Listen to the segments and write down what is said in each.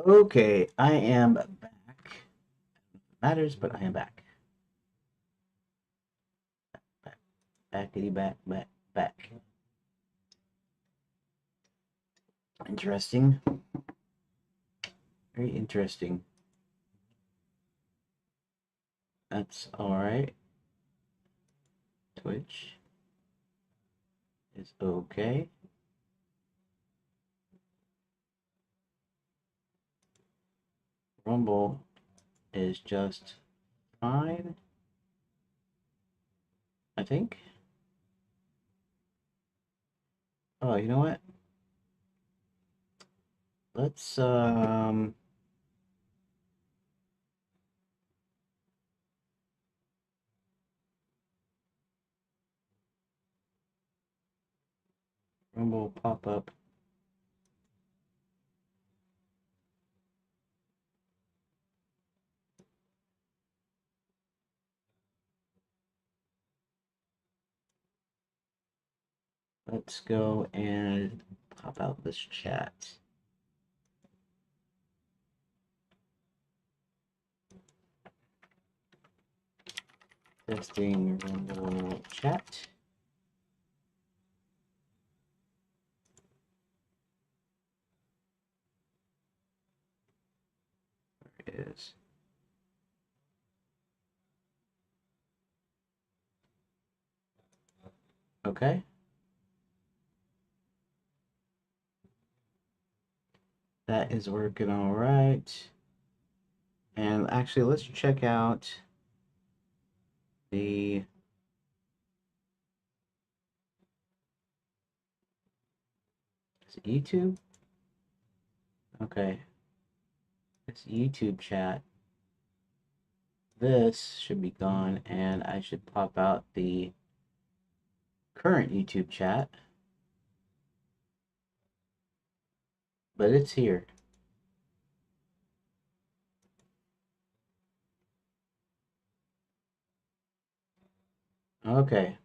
Okay, I am back. Matters, but I am back. Back, backity back, back, back. Interesting. Very interesting. That's alright. Twitch is okay. Rumble is just fine, I think. Oh, you know what? Let's Rumble pop up. Let's go and pop out this chat. Testing Rumble chat. There it is. Okay. That is working all right. And actually, let's check out the is it YouTube. Okay, it's YouTube chat. This should be gone, and I should pop out the current YouTube chat, but it's here. Okay.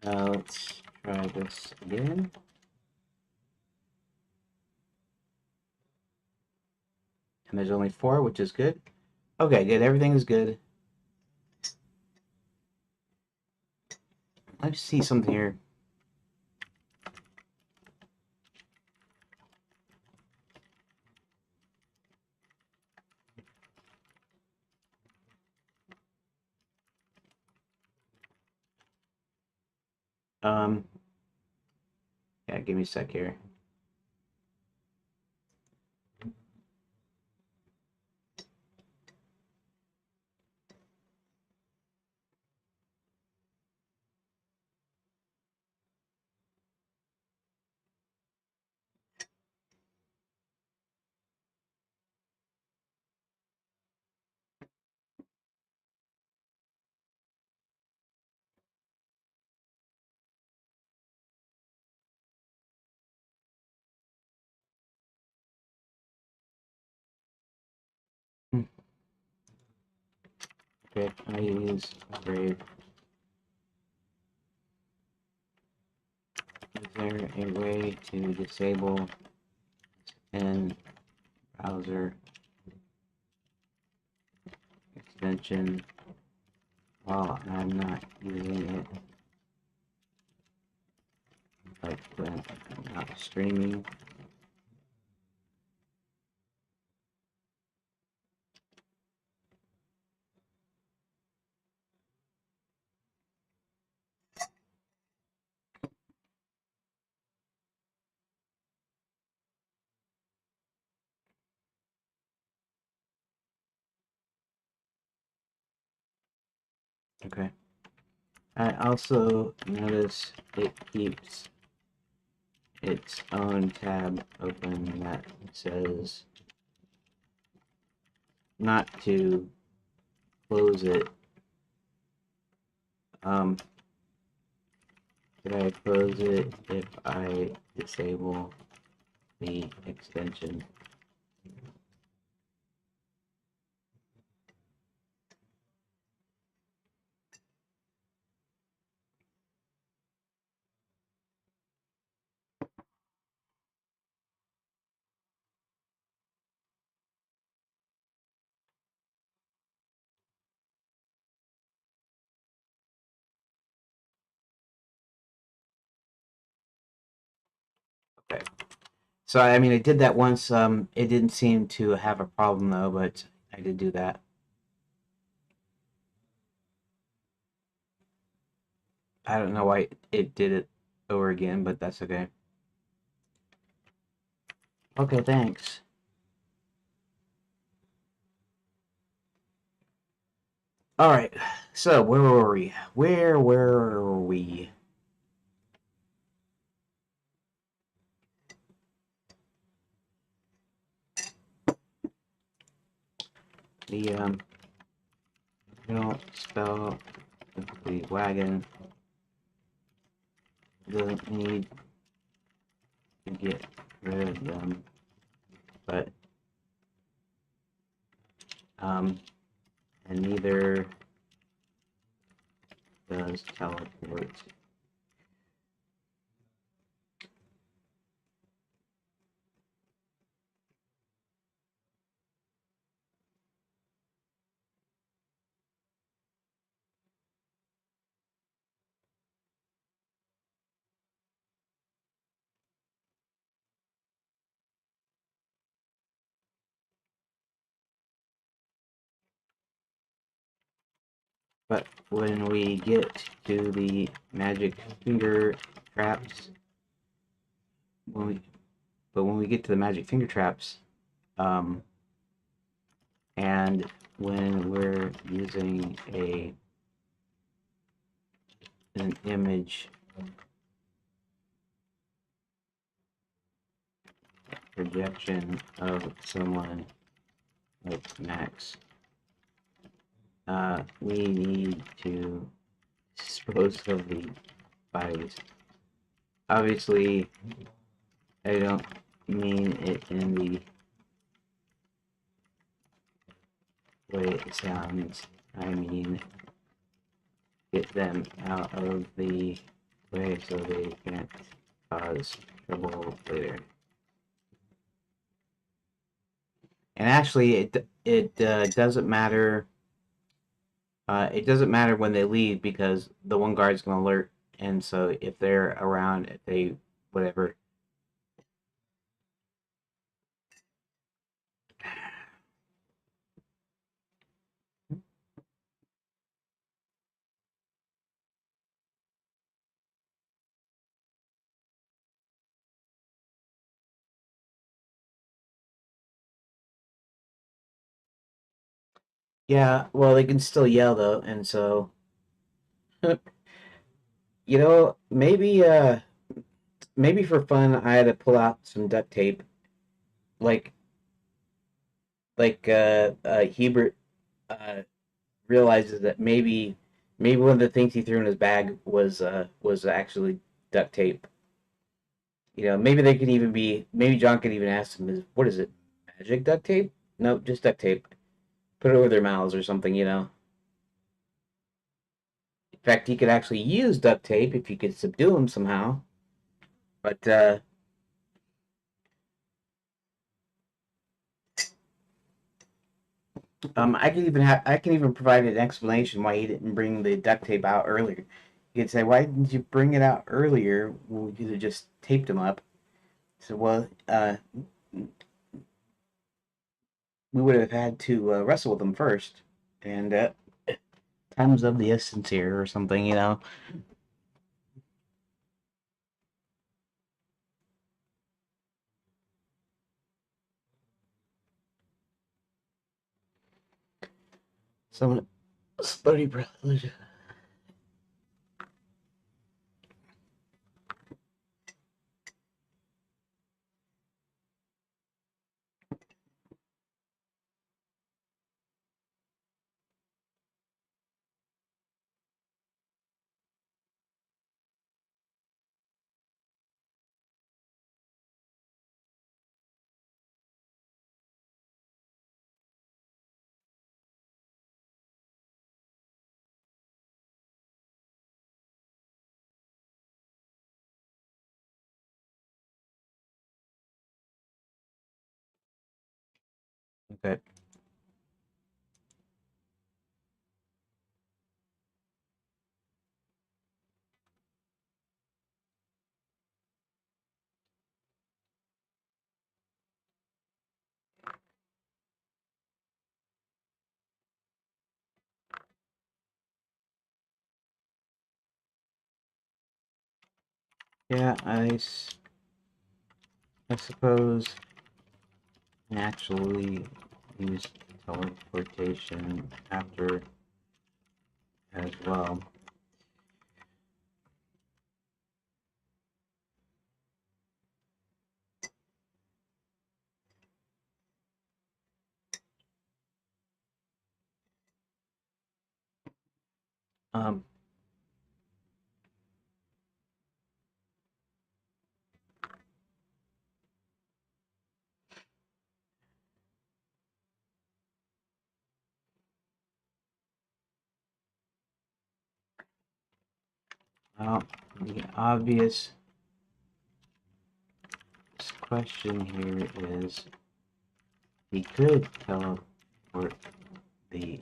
Let's try this again. And there's only 4, which is good. Okay, good. Everything is good. Let's see something here. Um, yeah, give me a sec here. Okay, I use Brave. Is there a way to disable in browser extension while I'm not using it, like when I'm not streaming? Okay. I also notice it keeps its own tab open that says not to close it. Could I close it if I disable the extension? Okay. So I mean, I did that once. It didn't seem to have a problem though, but I did do that. I don't know why it did it over again, but that's okay. Okay, thanks. All right. So where were we? Where were we? The you don't spell the wagon doesn't need to get rid of them, but um, and neither does teleport. But when we get to the magic finger traps, when we when we get to the magic finger traps, um, and when we're using an image projection of someone like Max, we need to dispose of the bodies. Obviously, I don't mean it in the way it sounds. I mean, get them out of the way so they can't cause trouble later. And actually, it doesn't matter. It doesn't matter when they leave because the one guard's gonna alert, and so if they're around, if they whatever. Yeah, well, they can still yell though, and so maybe for fun, I had to pull out some duct tape, like Hubert uh realizes that maybe one of the things he threw in his bag was actually duct tape. Maybe they could even be maybe John could even ask him, "Is what is it? Magic duct tape? Nope, just duct tape. Put it over their mouths or something." In fact, he could actually use duct tape if you could subdue him somehow. But I can even provide an explanation why he didn't bring the duct tape out earlier. You could say, "Why didn't you bring it out earlier? We could have just taped him up." So, well, we would have had to wrestle with him first, and time was of the essence here, or something. Someone study privilege. Okay. Yeah, I suppose I actually use teleportation after as well. Um, well, the obvious question here is he could teleport the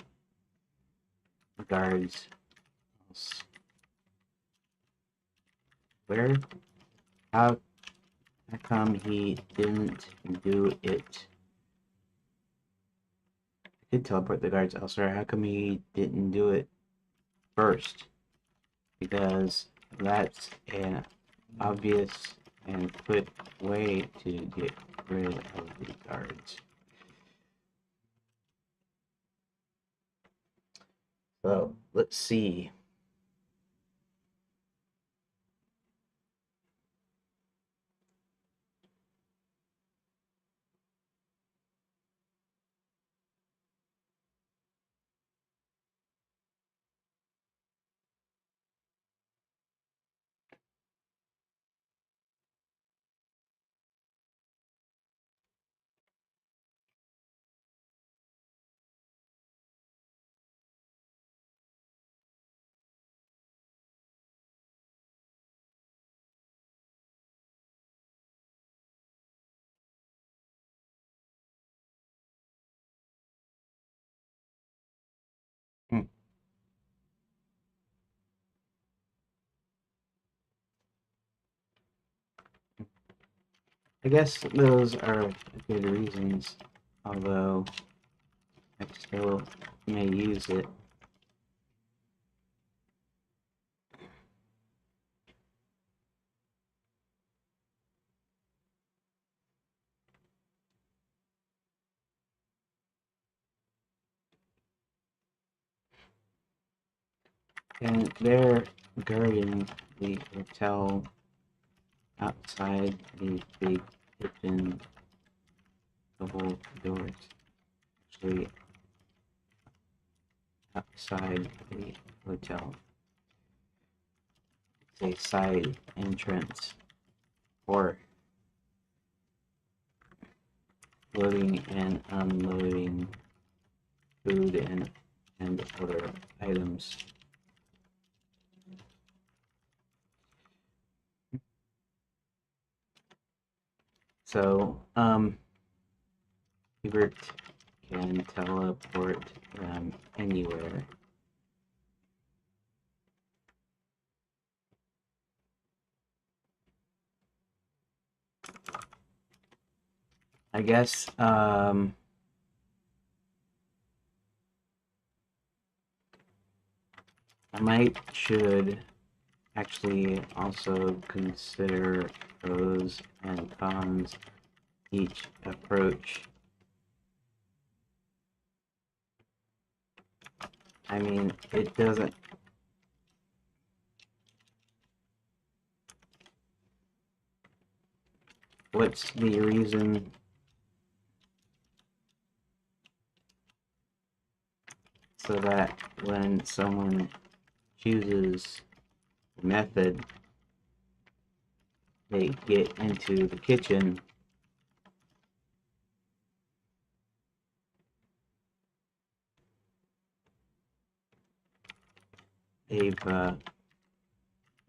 guards where? How come he didn't do it? He could teleport the guards elsewhere. How come he didn't do it first? Because that's an obvious and quick way to get rid of the guards. So let's see. Hmm. I guess those are good reasons, although I still may use it. And they're guarding the hotel outside the big kitchen double doors. Actually, outside the hotel. It's a side entrance for loading and unloading food and other items. So, Hubert can teleport anywhere. I guess, I should actually also consider pros and cons each approach. I mean, it doesn't. What's the reason so that when someone chooses the method, they get into the kitchen, they've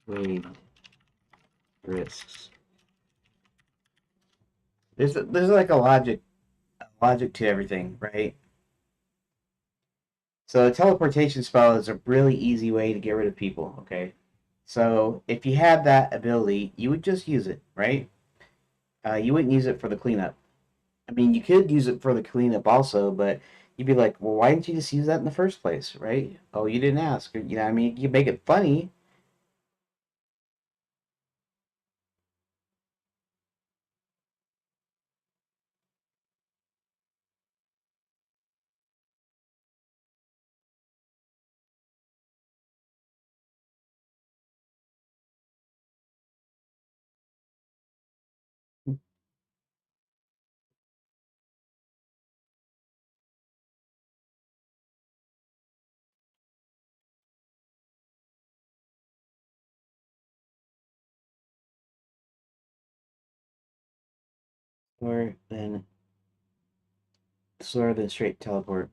weighed risks. There's like a logic to everything, right? So a teleportation spell is a really easy way to get rid of people, okay? So if you had that ability, you would just use it, right? You wouldn't use it for the cleanup. I mean, you could use it for the cleanup also, but you'd be like, well, why didn't you just use that in the first place, right? Oh, you didn't ask. You know, I mean, you make it funny. Or then slower than straight teleport.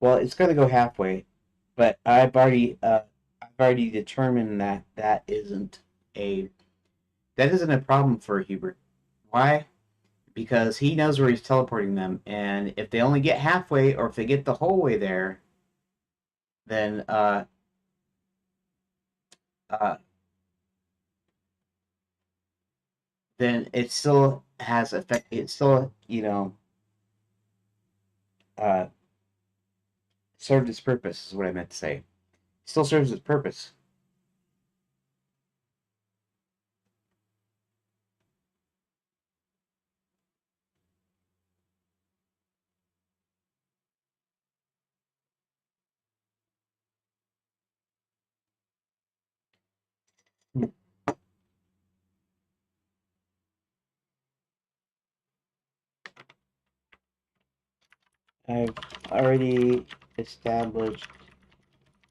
Well, it's gonna go halfway, but I've already determined that a that isn't a problem for Hubert. Why? Because he knows where he's teleporting them, and if they only get halfway, or if they get the whole way there, then uh, then it still has effect. It still, uh, served its purpose. Is what I meant to say. It still serves its purpose. I've already established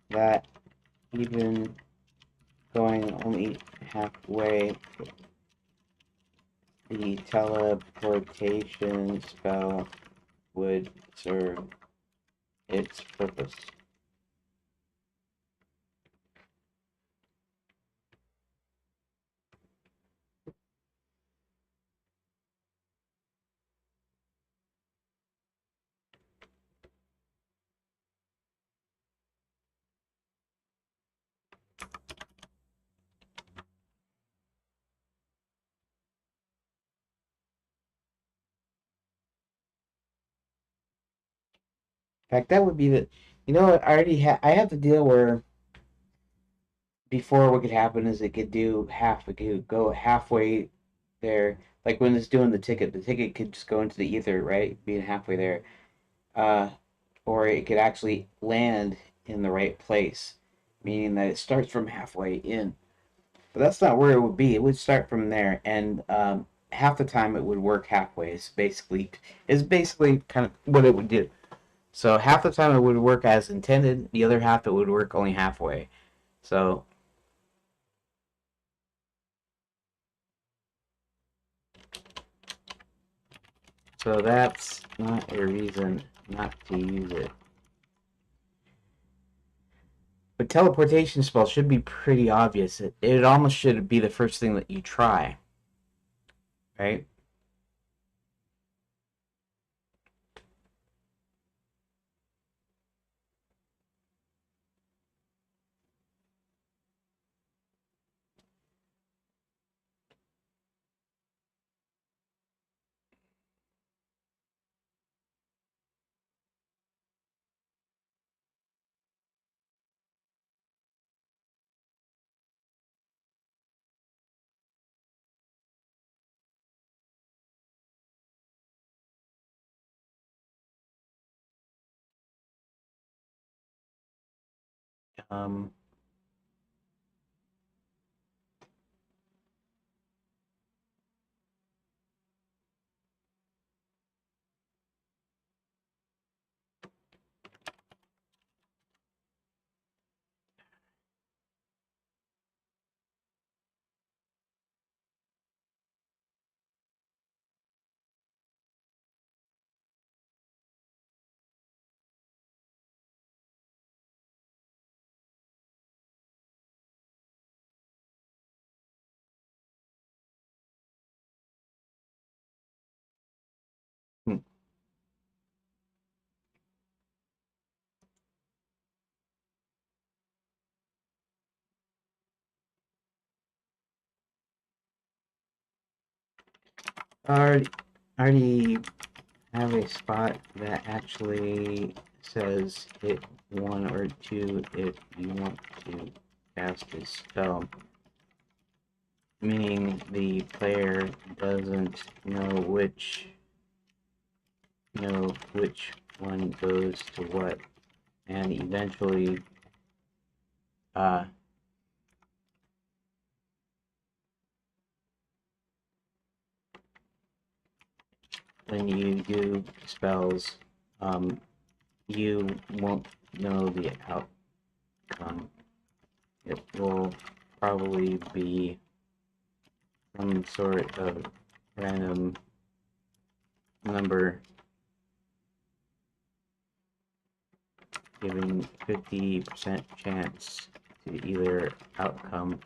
that even going only halfway, the teleportation spell would serve its purpose. In fact, that would be the. You know what? I have the deal where before what could happen is it could do half. It could go halfway there. Like when it's doing the ticket could just go into the ether, right? Being halfway there. Uh, or it could actually land in the right place, meaning that it starts from halfway in. But that's not where it would be. It would start from there, and half the time it would work halfway. Is basically kind of what it would do. So half the time it would work as intended. The other half it would work only halfway. So that's not a reason not to use it. But teleportation spell should be pretty obvious. It almost should be the first thing that you try, right? Um, hmm. already, already have a spot that actually says hit one or two if you want to cast a spell, meaning the player doesn't know which one goes to what, and eventually, uh, when you do spells, um, you won't know the outcome. It will probably be some sort of random number giving 50% chance to either outcome.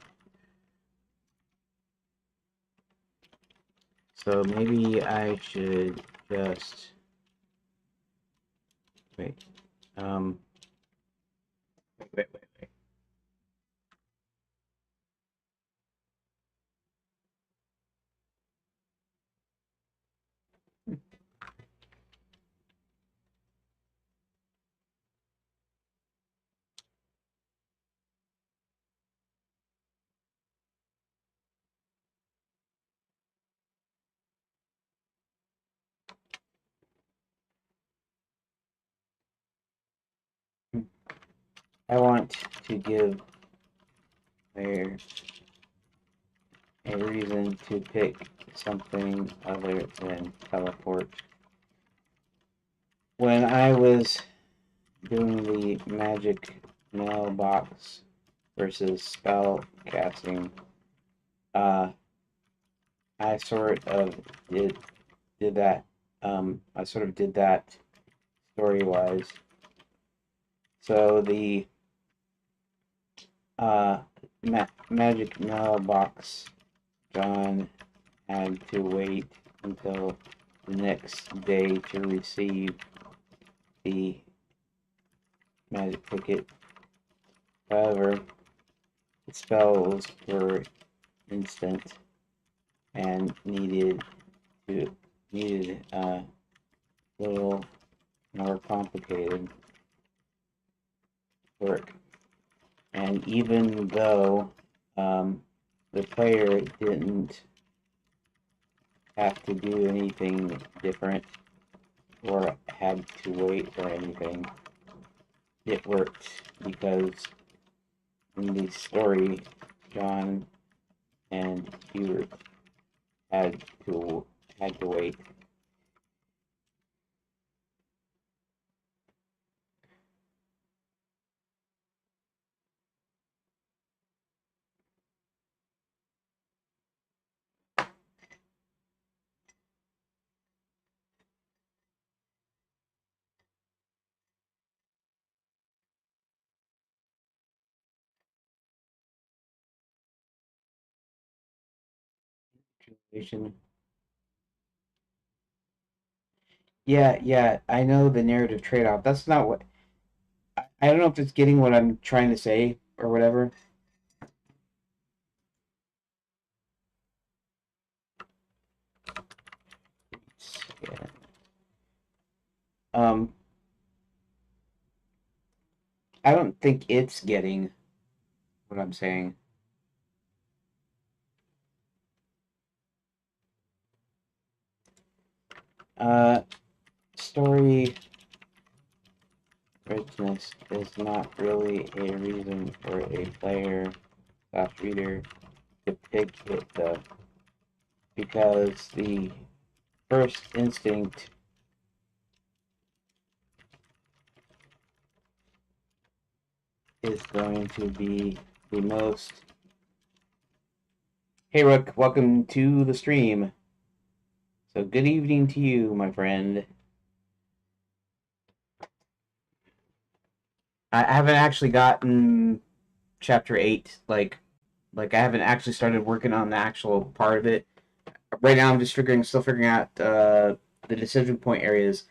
So maybe I should just wait. Wait. I want to give player a reason to pick something other than teleport. When I was doing the magic mailbox versus spell casting, I sort of did that. I sort of did that story wise. So the magic mailbox, John had to wait until the next day to receive the magic ticket. However, the spells were instant and needed a little more complicated work. And even though the player didn't have to do anything different or had to wait for anything, it worked because in the story, John and Hubert had to wait. Yeah, I know the narrative trade-off. That's not what I don't know if it's getting what I'm trying to say or whatever. Yeah. Um, I don't think it's getting what I'm saying. Uh, Story richness is not really a reason for a player/reader to pick it though, because the first instinct is going to be the most. Hey Rook, welcome to the stream. So good evening to you, my friend. I haven't actually gotten chapter 8, like I haven't actually started working on the actual part of it. Right now I'm just still figuring out the decision point areas,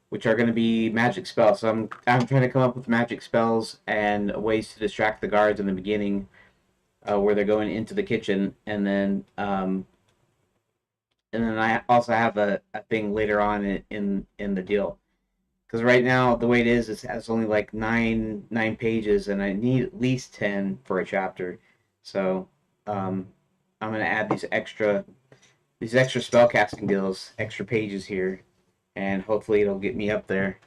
which are going to be magic spells. So I'm trying to come up with magic spells and ways to distract the guards in the beginning, where they're going into the kitchen, and then I also have a thing later on in the deal. Because right now the way it is, it has only like nine pages, and I need at least 10 for a chapter. So I'm gonna add these extra spellcasting deals, extra pages here, and hopefully it'll get me up there.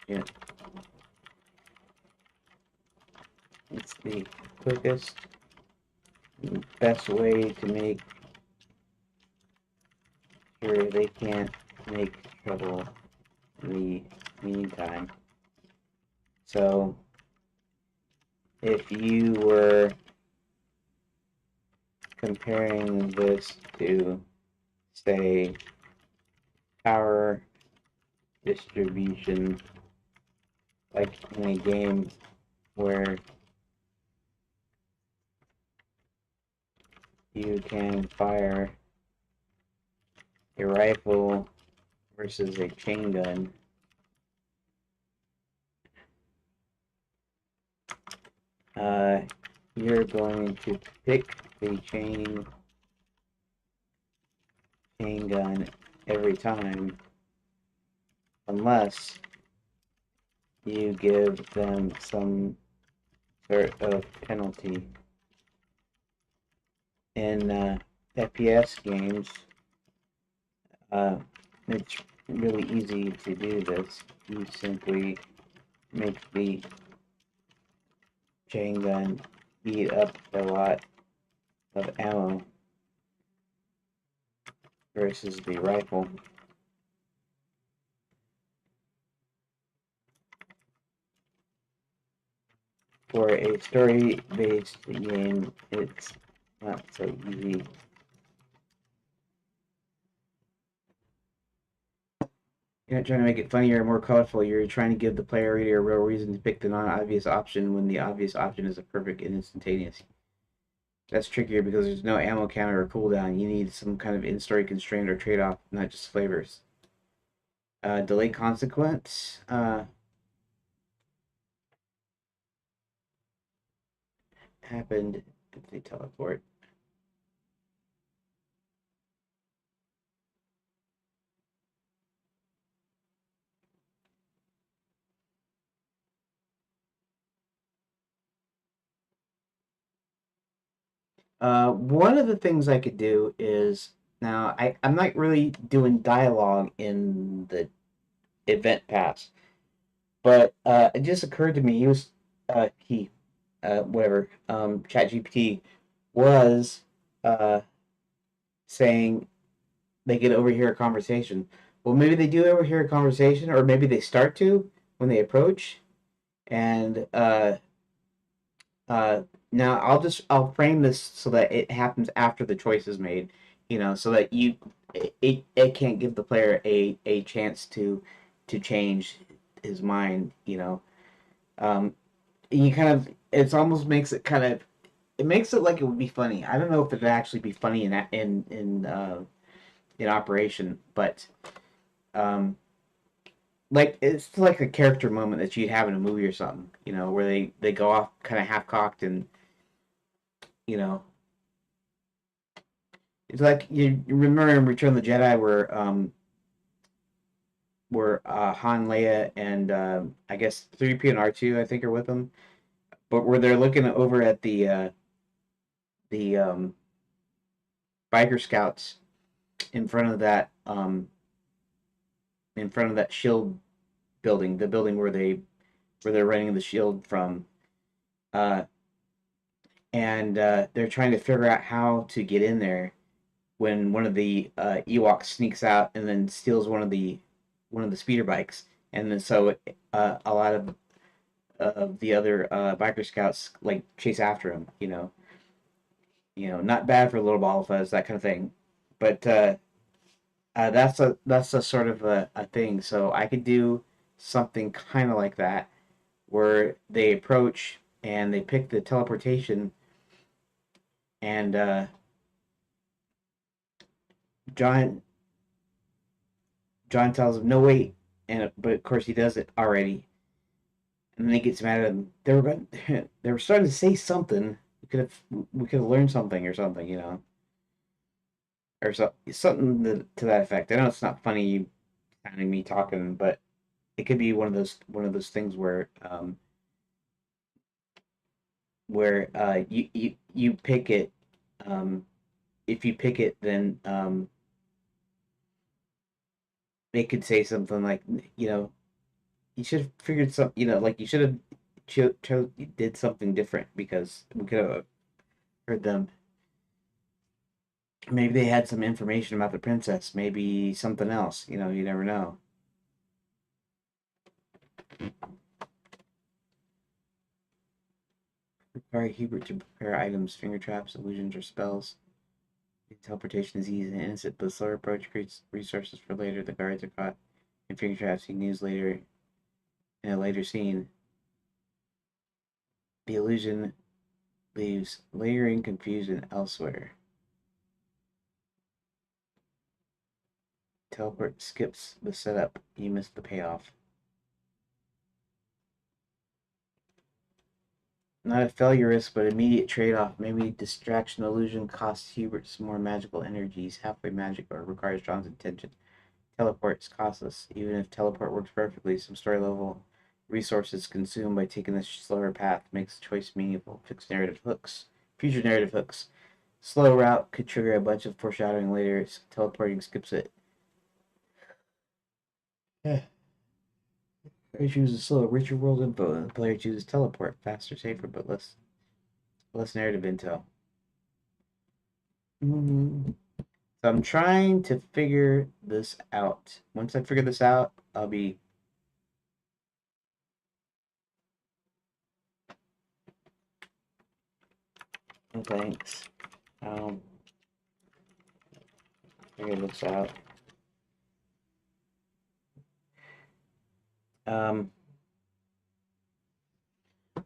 Yeah, it's the quickest, best way to make sure they can't make trouble in the meantime. So if you were comparing this to, say, power distribution, like in a game where you can fire a rifle versus a chain gun, you're going to pick the chain gun every time unless you give them some sort of penalty. In FPS games, it's really easy to do this. You simply make the chain gun eat up a lot of ammo versus the rifle. For a story-based game, it's not so easy. You're not trying to make it funnier or more colorful. You're trying to give the player a real reason to pick the non-obvious option when the obvious option is a perfect and instantaneous. That's trickier because there's no ammo counter or cooldown. You need some kind of in-story constraint or trade-off, not just flavors. Delay consequence. Happened if they teleport. One of the things I could do is now I'm not really doing dialogue in the event pass, but it just occurred to me he was he whatever ChatGPT was uh, saying they could overhear a conversation. Well, maybe they do overhear a conversation, or maybe they start to when they approach, and uh, now I'll frame this so that it happens after the choice is made, so that it can't give the player a chance to change his mind, you kind of it almost makes it kind of it makes it like it would be funny. I don't know if it would actually be funny in operation, but um, like it's like a character moment that you'd have in a movie or something, where they go off kind of half cocked and you know it's like you remember in Return of the Jedi where Han, Leia, and I guess 3PO and R2 I think are with them, but where they're looking over at the biker scouts in front of that shield building, the building where they're running the shield from, uh, and they're trying to figure out how to get in there when one of the Ewoks sneaks out and then steals one of the speeder bikes, and then so a lot of the other biker scouts like chase after him. Not bad for a little ball of fuzz, that kind of thing. But that's a sort of a thing. So I could do something kind of like that, where they approach and they pick the teleportation, and John John tells him no wait, but of course he does it already, and then he gets mad at him. They were starting to say something. We could have learned something or something, or something to that effect. I know it's not funny you sounding me talking, but it could be one of those things where you pick it. If you pick it, then they could say something like, you should have figured some, like you should have did something different because we could have heard them. Maybe they had some information about the princess. Maybe something else. You know, you never know. Require Hubert to prepare items, finger traps, illusions, or spells. Teleportation is easy and innocent, but slower approach creates resources for later. The guards are caught in finger traps you can use later in a later scene. The illusion leaves lingering confusion elsewhere. Teleport skips the setup. You miss the payoff. Not a failure risk, but immediate trade-off. Maybe distraction illusion costs Hubert some more magical energies. Halfway magic or requires John's attention. Teleport's costless. Even if teleport works perfectly, some story level resources consumed by taking the slower path makes the choice meaningful. Fixed narrative hooks. Future narrative hooks. Slow route could trigger a bunch of foreshadowing later. Teleporting skips it. Yeah. Player chooses slow, richer world info, and the player chooses teleport. Faster, safer, but less narrative intel. So I'm trying to figure this out. Once I figure this out, I'll be. Thanks. Um, figure this out. Um,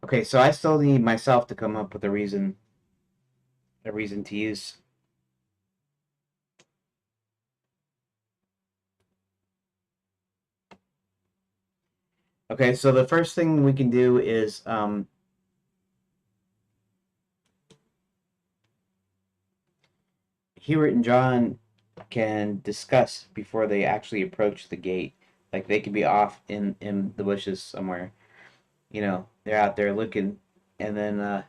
okay, so I still need myself to come up with a reason to use. Okay, so the first thing we can do is Hubert and John can discuss before they actually approach the gate. Like they could be off in the bushes somewhere. You know, they're out there looking, and then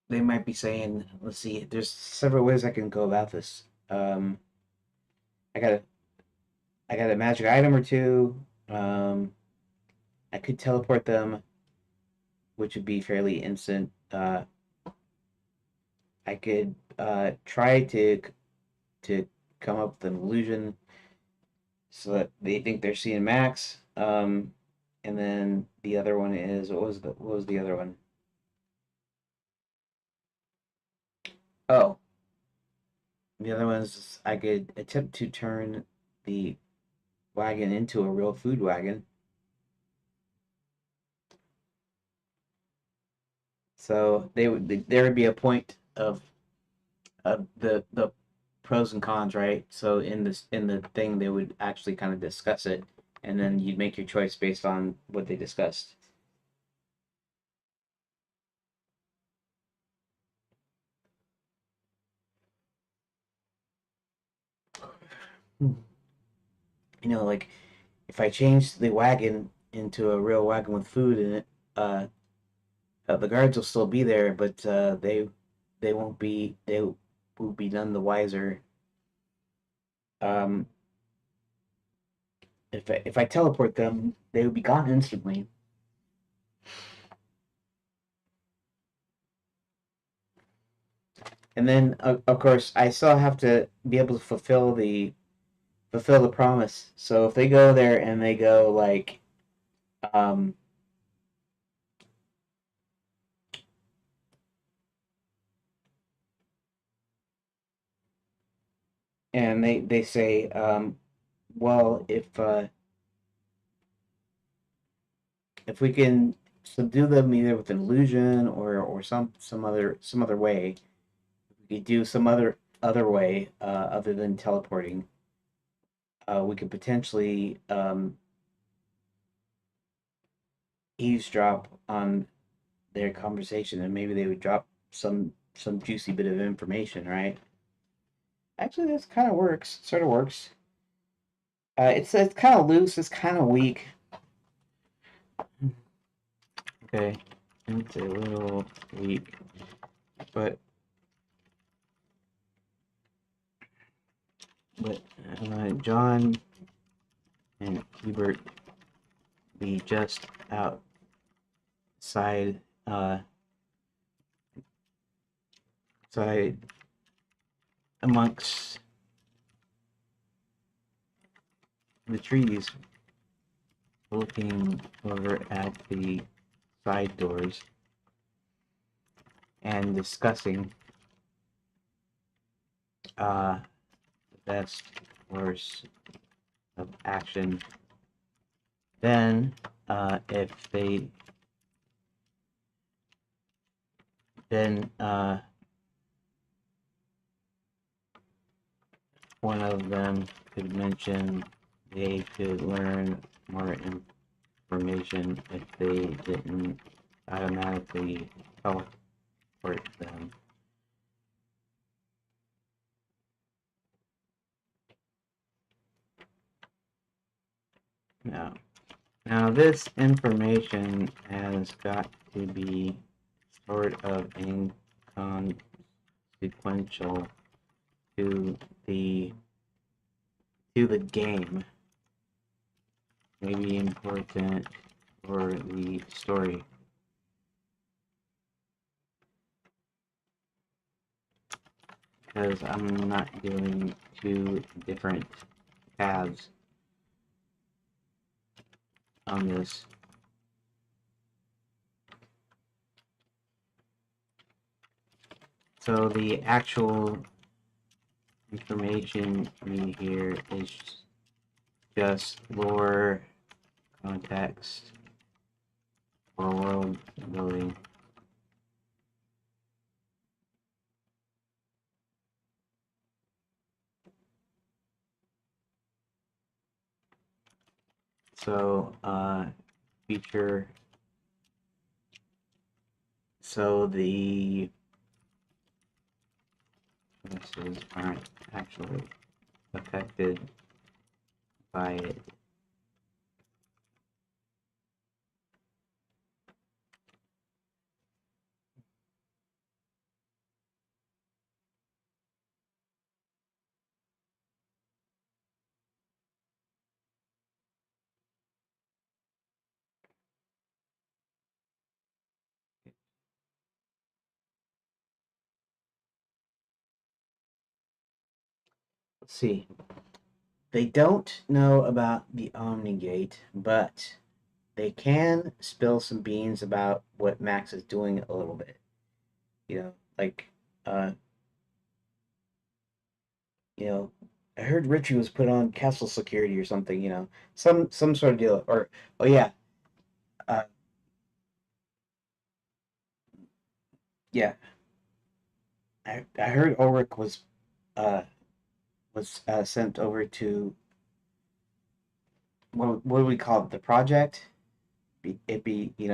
they might be saying, "Let's see, there's several ways I can go about this. Um, I got a I got a magic item or two. Um, I could teleport them, which would be fairly instant. I could try to come up with an illusion so that they think they're seeing Max. And then the other one is what was the other one? Oh, the other one is I could attempt to turn the wagon into a real food wagon. So there would be a point of the pros and cons, right? So in the thing they would actually kind of discuss it, and then you'd make your choice based on what they discussed. You know, like if I change the wagon into a real wagon with food in it, uh, the guards will still be there, but they won't be they will be none the wiser. Um, if I teleport them, they would be gone instantly. And then of course I still have to be able to fulfill the promise. So if they go there and they go like um and they say well if we can subdue them either with an illusion or some other way, we could do some other way other than teleporting. We could potentially eavesdrop on their conversation, and maybe they would drop some juicy bit of information, right? Actually, this kind of works. Sort of works. It's kind of loose. It's kind of weak. Okay, it's a little weak, but but John and Hubert be just out side side amongst the trees, looking over at the side doors and discussing the best course of action. Then, if they then one of them could mention they could learn more information if they didn't automatically teleport them. Now this information has got to be sort of inconsequential to the game, maybe important for the story. Because I'm not doing two different paths on this. So the actual information in here is just lore, context, or world building. So feature. So the bonuses aren't actually affected by it. Let's see. They don't know about the Omnigate, but they can spill some beans about what Max is doing a little bit. You know, like, uh, you know, I heard Richie was put on castle security or something. You know, some sort of deal. Or, oh yeah, uh, yeah. I heard Ulrich uh sent over to what do we call it? The project. It be the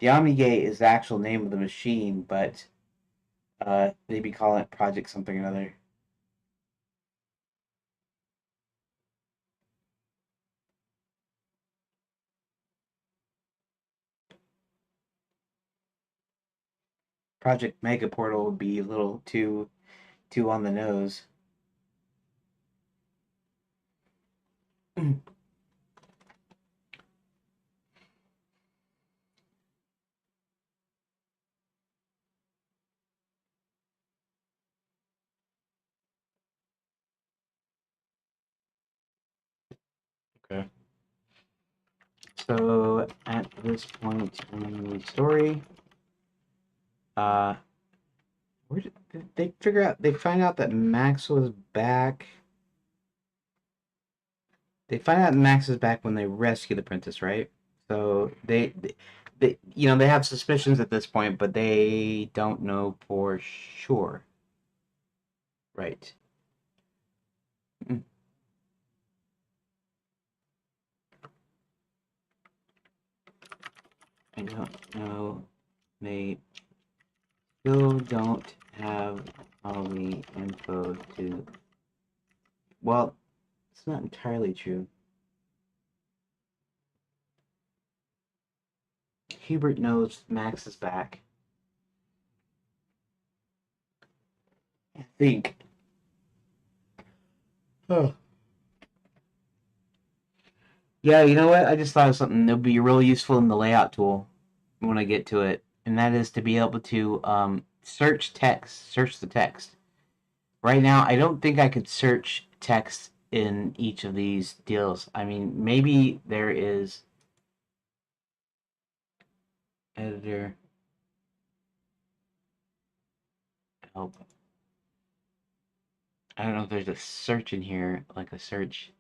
Omnigate is the actual name of the machine, but they be calling it Project something or other. Project Mega Portal would be a little too on the nose. Okay. So at this point in the story, uh, where did they figure out? They find out that Max was back. They find out Max is back when they rescue the princess, right? So they have suspicions at this point, but they don't know for sure, right? Mm. I don't know. They still don't have all the info to. Well, it's not entirely true. Hubert knows Max is back. I think. Oh. Yeah, you know what? I just thought of something that would be really useful in the layout tool. when I get to it, and that is to be able to search text, search the text. Right now, I don't think I could search text in each of these deals. I mean, maybe there is editor help. I don't know if there's a search in here, like a search.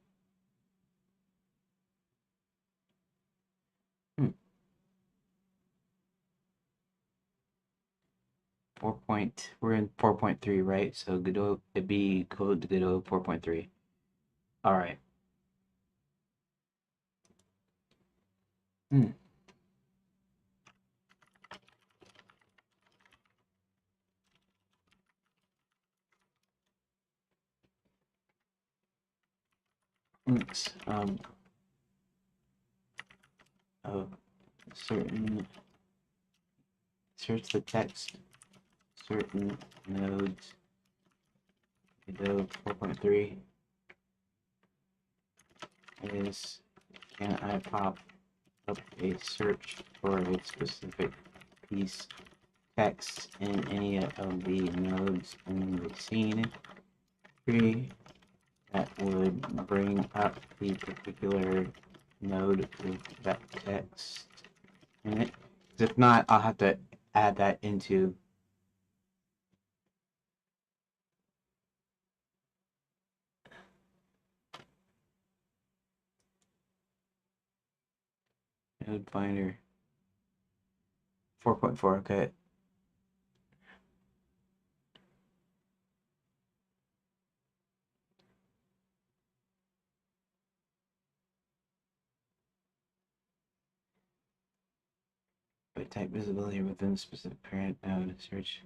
Hmm. 4 we're in 4.3, right? So Godot, it'd be code to Godot 4.3. All right. Hmm. Links of certain, search the text, certain nodes, Godot 4.3 is, can I pop up a search for a specific piece text in any of the nodes in the scene tree that would bring up the particular node with that text in it. 'Cause if not, I'll have to add that into node finder 4.4. Okay. But type visibility within the specific parent node search.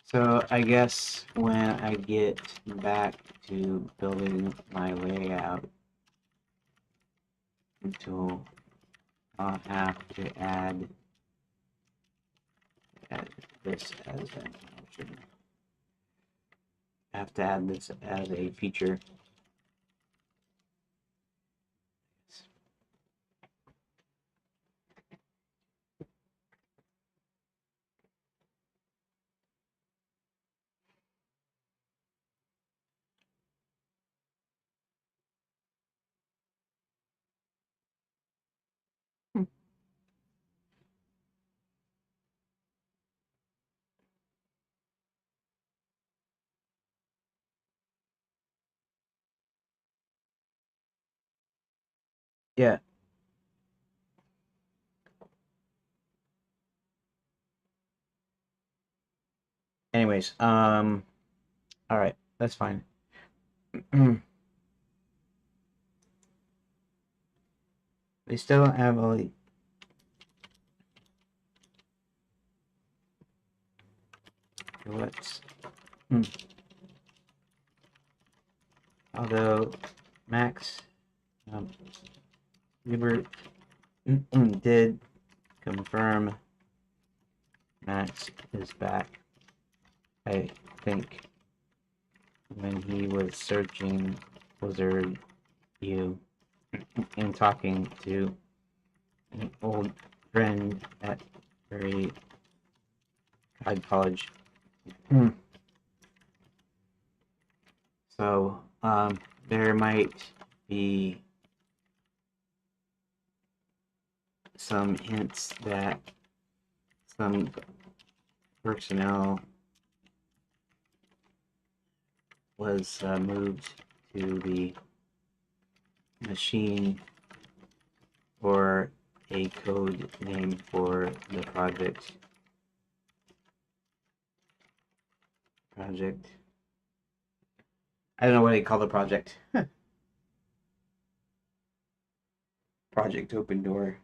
So I guess when I get back to building my layout tool, I'll have to add this as an option. I have to add this as a feature. Yeah. Anyways, all right, that's fine. They still don't have a. Let's. Although Max Hubert did confirm Max is back, I think, when he was searching Blizzard U and talking to an old friend at very high college. So there might be some hints that some personnel was moved to the machine or a code name for the project. I don't know what they call the project. Project Open Door.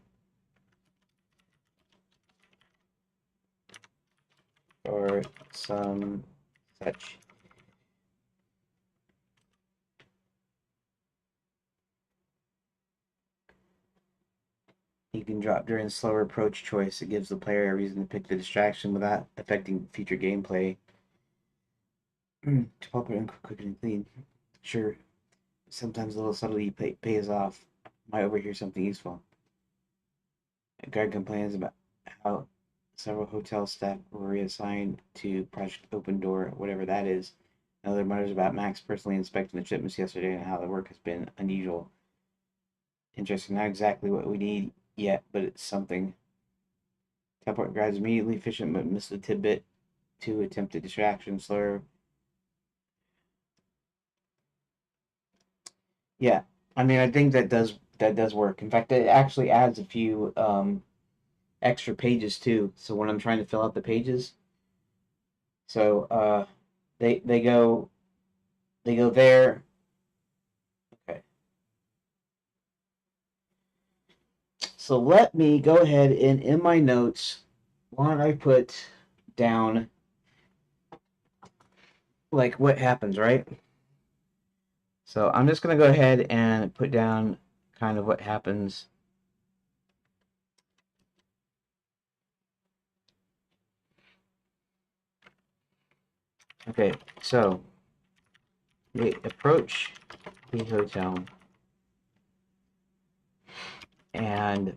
Or some such. you can drop during slower approach choice. It gives the player a reason to pick the distraction without affecting future gameplay. To pop it in quick and clean. Sure, sometimes a little subtlety pays off. Might overhear something useful. A guard complains about how several hotel staff were reassigned to Project Open Door, whatever that is. Another mutters about Max personally inspecting the shipments yesterday and how the work has been unusual. Interesting, not exactly what we need yet, but it's something. Teleport guards immediately efficient, but miss the tidbit to attempted distraction. Slower. Yeah, I mean, I think that does work. In fact, it actually adds a few extra pages too. So when I'm trying to fill out the pages, so they go there. Okay, so let me go ahead and in my notes, why don't I put down like what happens, right? So I'm just gonna go ahead and put down kind of what happens. Okay, so they approach the hotel and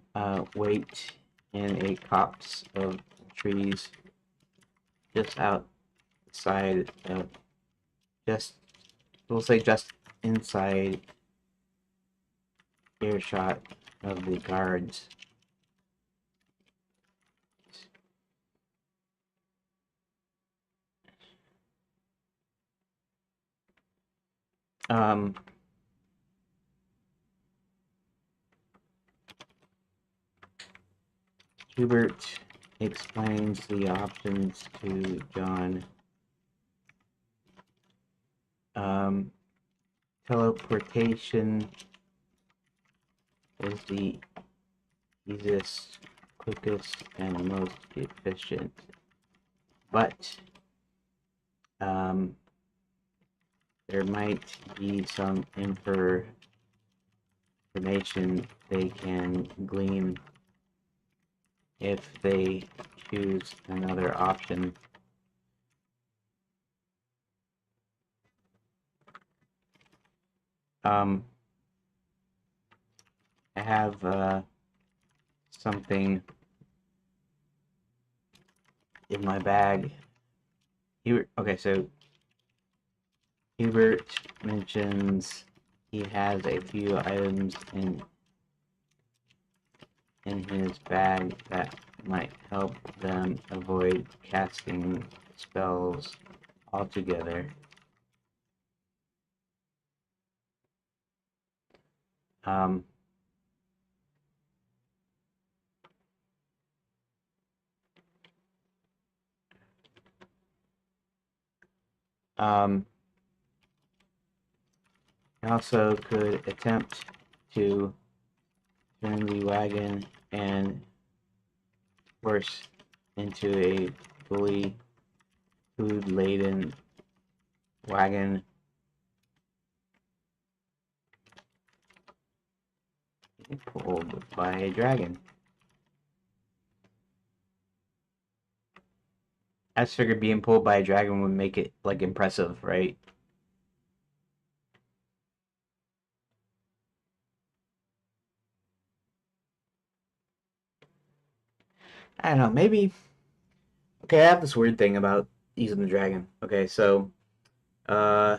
wait in a copse of trees just outside of, just, we'll say just inside earshot of the guards. Um, Hubert explains the options to John. Um, Teleportation is the easiest, quickest, and most efficient. But there might be some information they can glean if they choose another option. I have something in my bag. Okay, so Hubert mentions he has a few items in his bag that might help them avoid casting spells altogether. Um, um, also could attempt to turn the wagon and horse into a fully food-laden wagon pulled by a dragon. I just figured being pulled by a dragon would make it like impressive, right? I don't know, maybe. Okay, I have this weird thing about using the dragon. Okay, so uh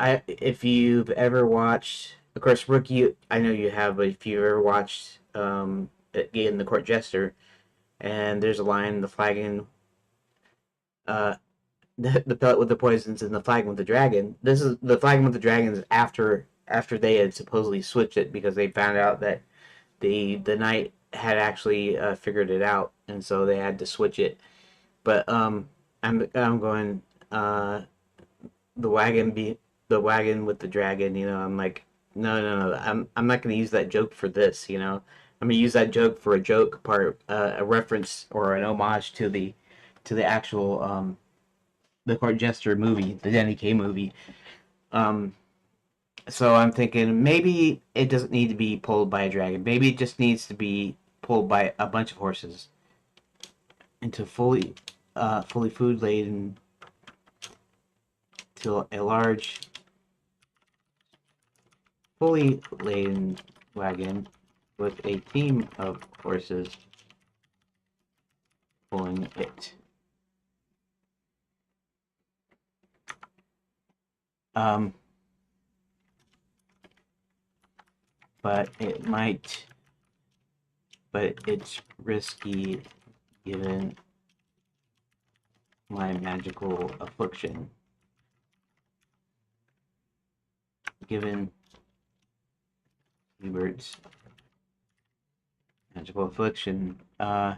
if you've ever watched, of course, Rookie, I know you have, but if you've ever watched in the Court Jester, and there's a line, the flagon, uh, the pellet with the poisons and the flagon with the dragon. This is the flagon with the dragons after they had supposedly switched it because they found out that the knight had actually figured it out, and so they had to switch it. But I'm going the wagon be the wagon with the dragon. I'm like, no. I'm not going to use that joke for this. I'm going to use that joke for a joke part, a reference or an homage to the actual the Court Jester movie, the Danny Kaye movie. Um, So I'm thinking maybe it doesn't need to be pulled by a dragon. Maybe it just needs to be pulled by a bunch of horses into fully food laden to a large, fully laden wagon with a team of horses pulling it. Um, but it's risky given my magical affliction. Given Hubert's magical affliction, in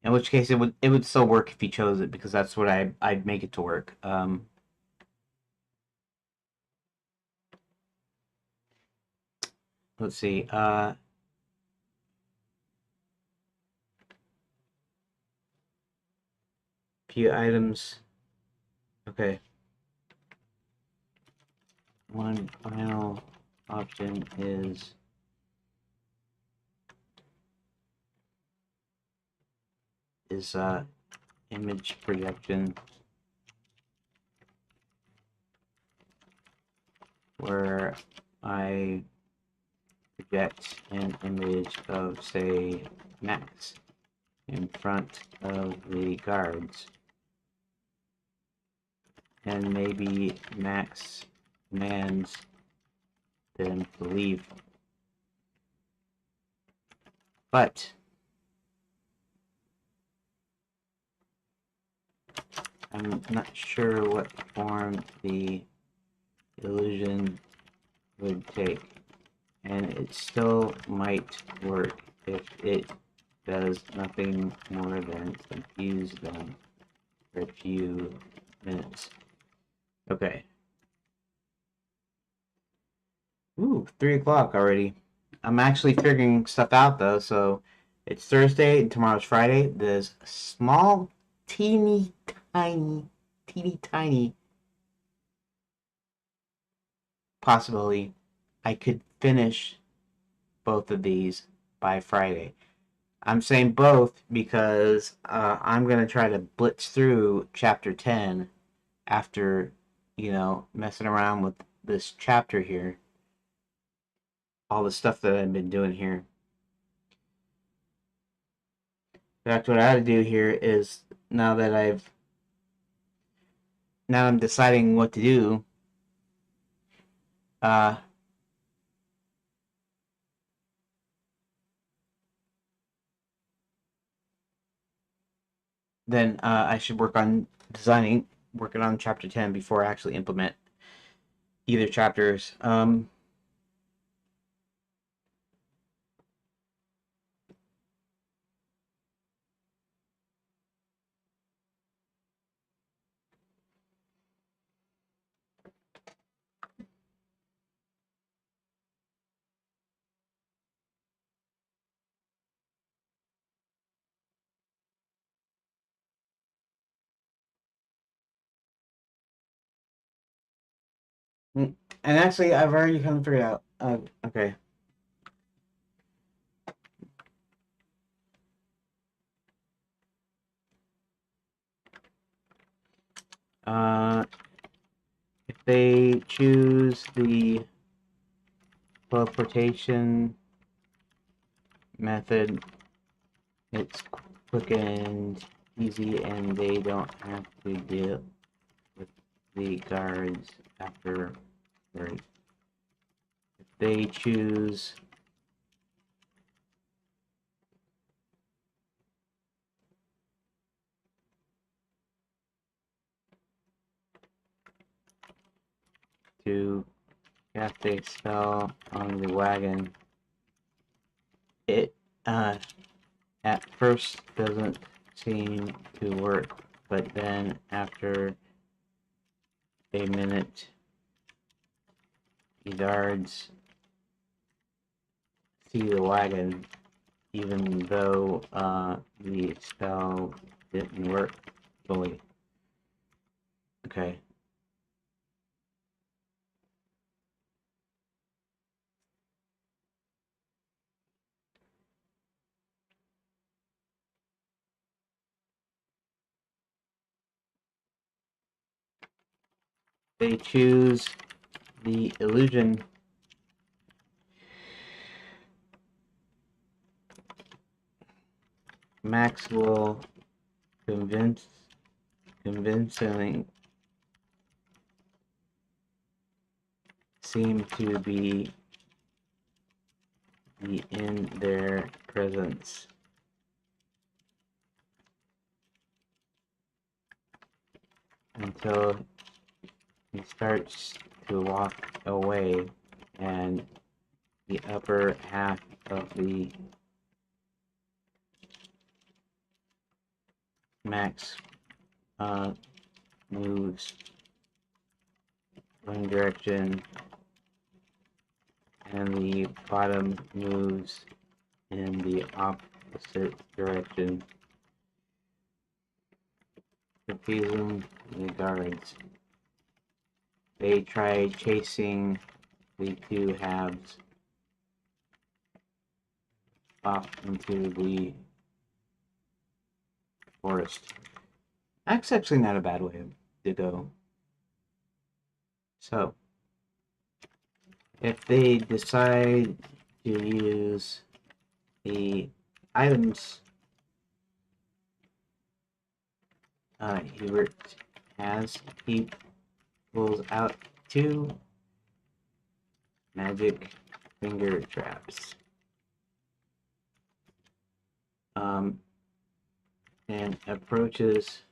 which case it would still work if he chose it because that's what I'd make it to work. Let's see. Few items. Okay. One final option is image projection, where I project an image of, say, Max in front of the guards, and maybe Max commands them to leave. But I'm not sure what form the illusion would take, and it still might work if it does nothing more than confuse them for a few minutes. Okay. Ooh, 3 o'clock already. I'm actually figuring stuff out though, so it's Thursday and tomorrow's Friday. There's a small, teeny tiny possibility I could finish both of these by Friday. I'm saying both because I'm going to try to blitz through chapter 10 after, messing around with this chapter here, all the stuff that I've been doing here. In fact, what I ought to do here is now that I'm deciding what to do, uh, then I should working on chapter 10 before I actually implement either chapters. And actually, I've already kind of figured out. Okay. If they choose the teleportation method, it's quick and easy, and they don't have to deal with the guards afterwards. If they choose to cast a spell on the wagon, it at first doesn't seem to work, but then after a minute, the guards see the wagon, even though the spell didn't work fully. Okay. they choose the illusion, Max will convincingly seem to be in their presence until he starts to walk away and the upper half of the Max moves one direction and the bottom moves in the opposite direction, confusing the guards. They try chasing the two halves off into the forest. That's actually not a bad way to go. So, if they decide to use the items Hubert has, he pulls out 2 magic finger traps. And approaches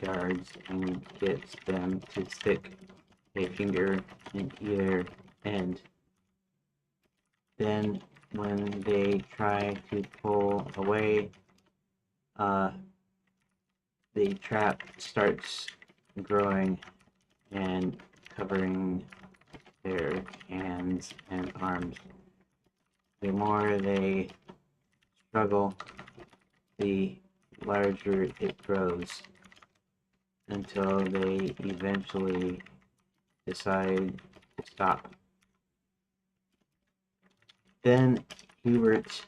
guards and gets them to stick a finger in either end. Then, when they try to pull away, the trap starts growing and covering their hands and arms. The more they struggle, the larger it grows until they eventually decide to stop. Then Hubert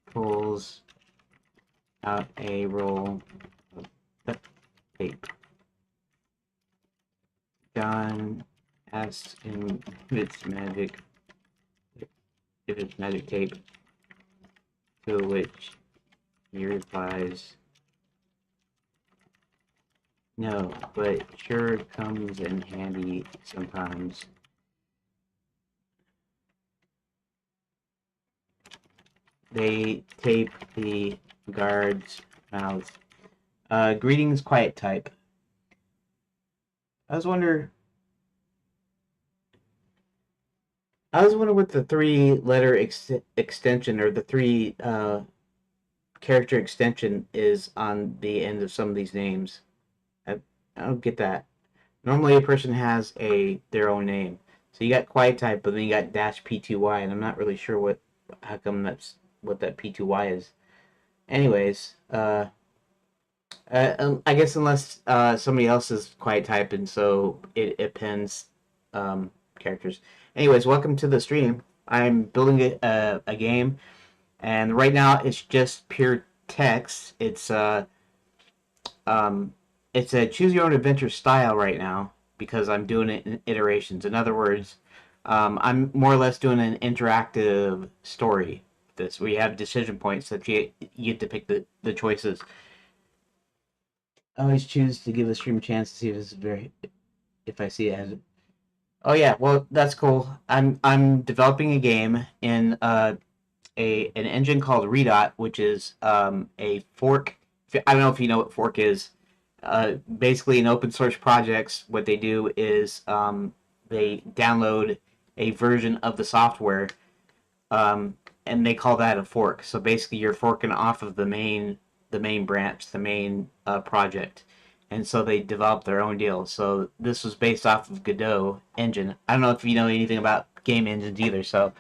pulls out a roll of duct tape. John asks him if it's magic tape, to which he replies, "No, but sure comes in handy sometimes." They tape the guard's mouths. Greetings, quiet type. I was wondering what the 3-letter extension or the 3 character extension is on the end of some of these names. I don't get that. Normally, a person has their own name. So you got quiet type, but then you got -P2Y, and I'm not really sure how come that's what that P2Y is. Anyways, I guess unless somebody else is quiet type, and so it appends characters. Anyways, welcome to the stream. I'm building a game, and right now it's just pure text. It's a choose your own adventure style right now because I'm doing it in iterations. In other words, I'm more or less doing an interactive story. This we have decision points that you get to pick the choices. I always choose to give the stream a chance to see if I see it as. Oh yeah, well that's cool. I'm developing a game in an engine called Redot, which is a fork. I don't know if you know what fork is. Basically, in open source projects, what they do is they download a version of the software, and they call that a fork. So basically, you're forking off of the main branch, the main project, and so they develop their own deal. So this was based off of Godot engine. I don't know if you know anything about game engines either. So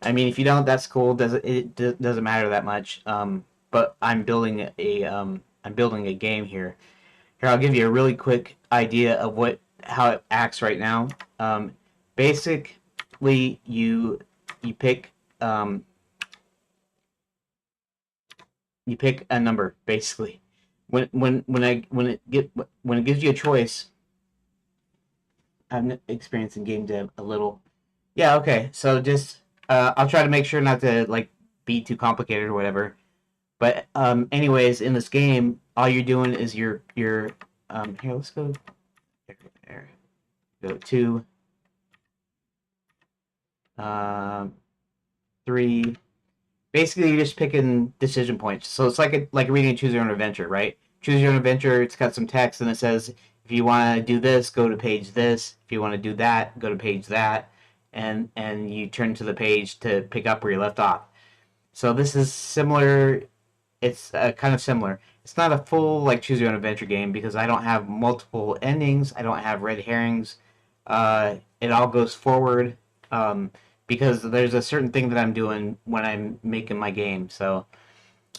I mean, if you don't, that's cool. Doesn't matter that much. But I'm building a game here. Here, I'll give you a really quick idea of how it acts right now. Basically, you pick you pick a number. Basically, when it gives you a choice, I'm experienced in game dev a little. Yeah, okay. So just I'll try to make sure not to like be too complicated or whatever. But anyways, in this game, all you're doing is you're here. Let's go there. Go two, um, three. Basically, you're just picking decision points. So it's like reading Choose Your Own Adventure, right? Choose Your Own Adventure. It's got some text and it says if you want to do this, go to page this. If you want to do that, go to page that, and you turn to the page to pick up where you left off. So this is similar. It's kind of similar. It's not a full like choose your own adventure game because I don't have multiple endings. I don't have red herrings. It all goes forward um, because there's a certain thing that I'm doing when I'm making my game. So,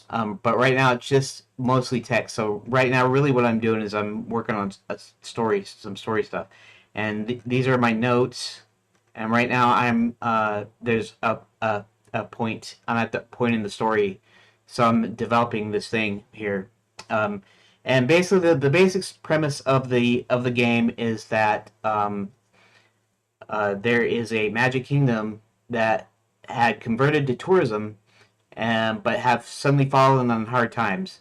but right now it's just mostly text. So right now, really, what I'm doing is I'm working on a story, some story stuff, and these are my notes. And right now, I'm there's a point. I'm at the point in the story, so I'm developing this thing here. Um, and basically, the basic premise of the game is that there is a magic kingdom that had converted to tourism, and but have suddenly fallen on hard times.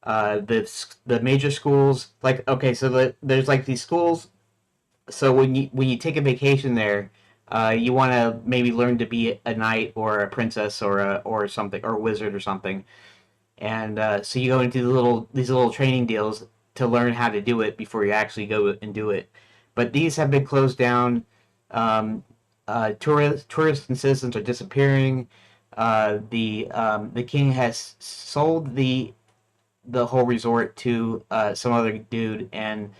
The major schools, like okay, so there's like these schools. So when you take a vacation there, you want to maybe learn to be a knight or a princess or something or a wizard or something, and so you go into these little training deals to learn how to do it before you actually go and do it. But these have been closed down. Tourists and citizens are disappearing. The king has sold the whole resort to some other dude, and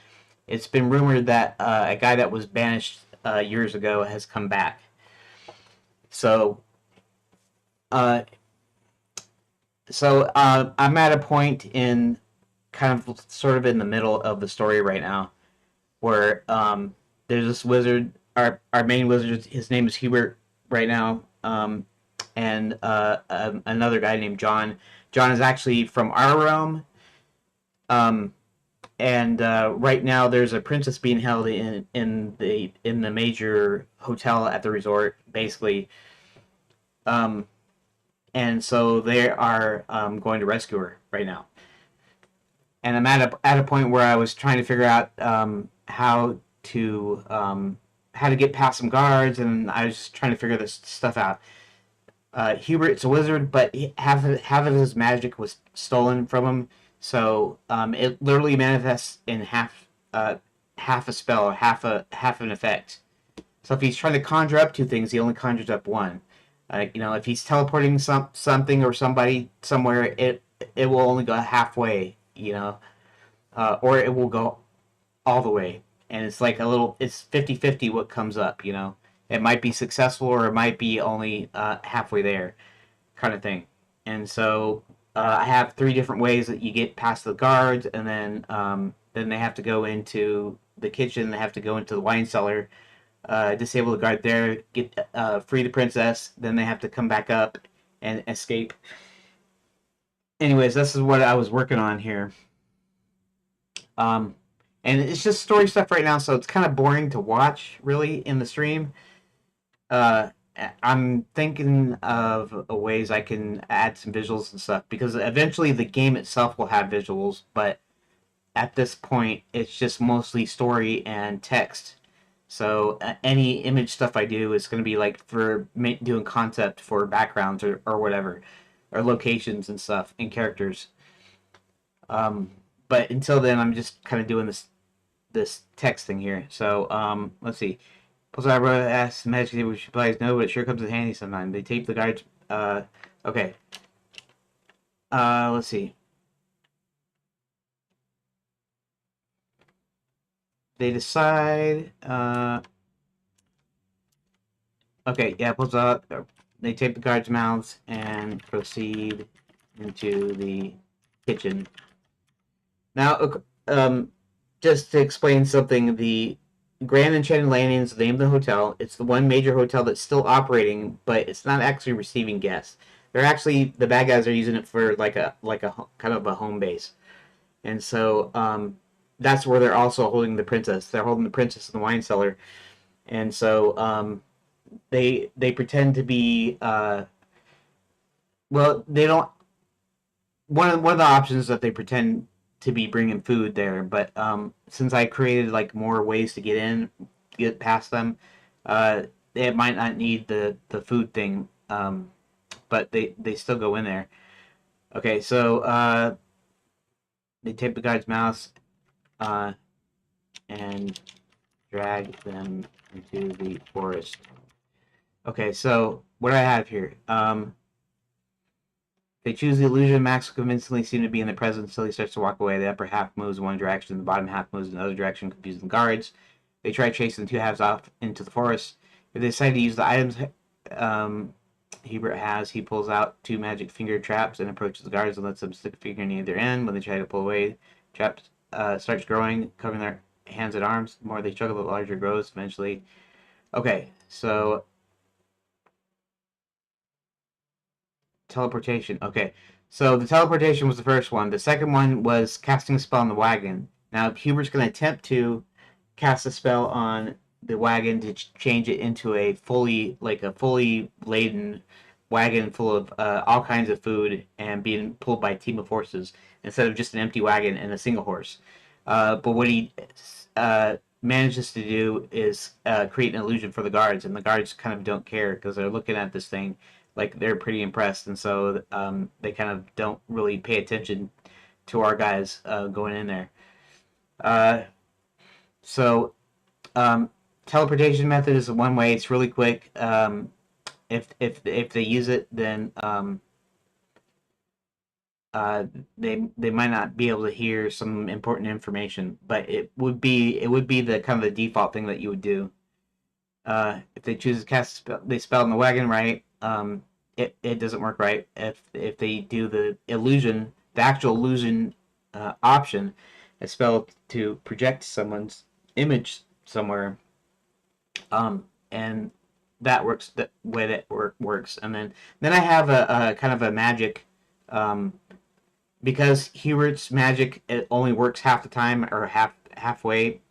it's been rumored that a guy that was banished years ago has come back. So, uh, I'm at a point in kind of sort of in the middle of the story right now, where there's this wizard. Our main wizard, his name is Hubert right now, and another guy named John. John is actually from our realm. Um, and right now there's a princess being held in the major hotel at the resort, basically. Um, and so they are going to rescue her right now. And I'm at a point where I was trying to figure out how to get past some guards, and I was just trying to figure this stuff out. Hubert's a wizard, but half of his magic was stolen from him. So it literally manifests in half a spell, or half an effect. So if he's trying to conjure up two things, he only conjures up one. If he's teleporting something or somebody somewhere, it will only go halfway. Or it will go all the way. And it's like it's 50-50 what comes up. It might be successful or it might be only halfway there, kind of thing. And so I have three different ways that you get past the guards, and then they have to go into the kitchen. They have to go into the wine cellar, disable the guard there, get free the princess. Then they have to come back up and escape. Anyways, this is what I was working on here. Um, and it's just story stuff right now, so it's kind of boring to watch, really, in the stream. Uh, I'm thinking of ways I can add some visuals and stuff because eventually the game itself will have visuals, but at this point it's just mostly story and text. So any image stuff I do is going to be like for doing concept for backgrounds or whatever, or locations and stuff and characters. Um, but until then, I'm just kind of doing this text thing here. So let's see. Plus, I wrote asked Magic which replies no, but it sure comes in handy sometimes. They tape the guards. Okay. Let's see. They decide. Okay, yeah. Plus, they tape the guards' mouths and proceed into the kitchen. Now, just to explain something, the Grand Enchanted Landing is the name of the hotel. It's the one major hotel that's still operating, but it's not actually receiving guests. They're actually the bad guys are using it for like a kind of a home base, and so that's where they're also holding the princess. They're holding the princess in the wine cellar, and so they pretend to be well, they don't. One of the options that they pretend to be bringing food there, but since I created like more ways to get past them, they might not need the food thing, but they still go in there. Okay, so they tape the guy's mouse uh, and drag them into the forest. Okay, so what do I have here? They choose the illusion. Max convincingly seem to be in the present until he starts to walk away. The upper half moves in one direction, the bottom half moves in another direction, confusing the guards. They try chasing the two halves off into the forest. If they decide to use the items Hebert has, he pulls out two magic finger traps and approaches the guards and lets them stick a finger near their end. When they try to pull away, trap starts growing, covering their hands and arms. The more they struggle, the larger it grows. Eventually, okay, so teleportation. Okay. So the teleportation was the first one. The second one was casting a spell on the wagon. Now Hubert's going to attempt to cast a spell on the wagon to change it into a fully laden wagon full of all kinds of food and being pulled by a team of horses instead of just an empty wagon and a single horse. But what he manages to do is create an illusion for the guards, and the guards kind of don't care because they're looking at this thing like they're pretty impressed, and so they kind of don't really pay attention to our guys going in there. Uh, so teleportation method is one way. It's really quick. If they use it, then uh, they might not be able to hear some important information, but it would be the kind of the default thing that you would do. If they choose to cast spell, they spell in the wagon right. It doesn't work right. If they do the illusion, the actual illusion option, a spell to project someone's image somewhere, and that works the way that works. And then I have a kind of a magic, because Hubert's magic it only works half the time or halfway.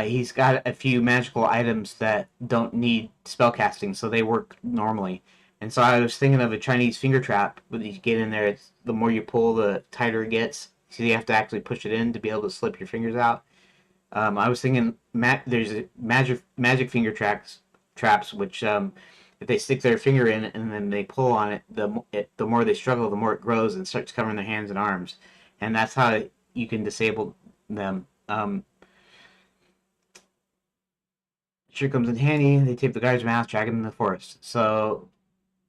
He's got a few magical items that don't need spellcasting, so they work normally. And so I was thinking of a Chinese finger trap. When you get in there, the more you pull, the tighter it gets. So you have to actually push it in to be able to slip your fingers out. I was thinking there's magic finger traps, which if they stick their finger in and then they pull on it, the more they struggle, the more it grows and starts covering their hands and arms, and that's how you can disable them. Sure comes in handy. They tape the guy's mouth, drag him in the forest. So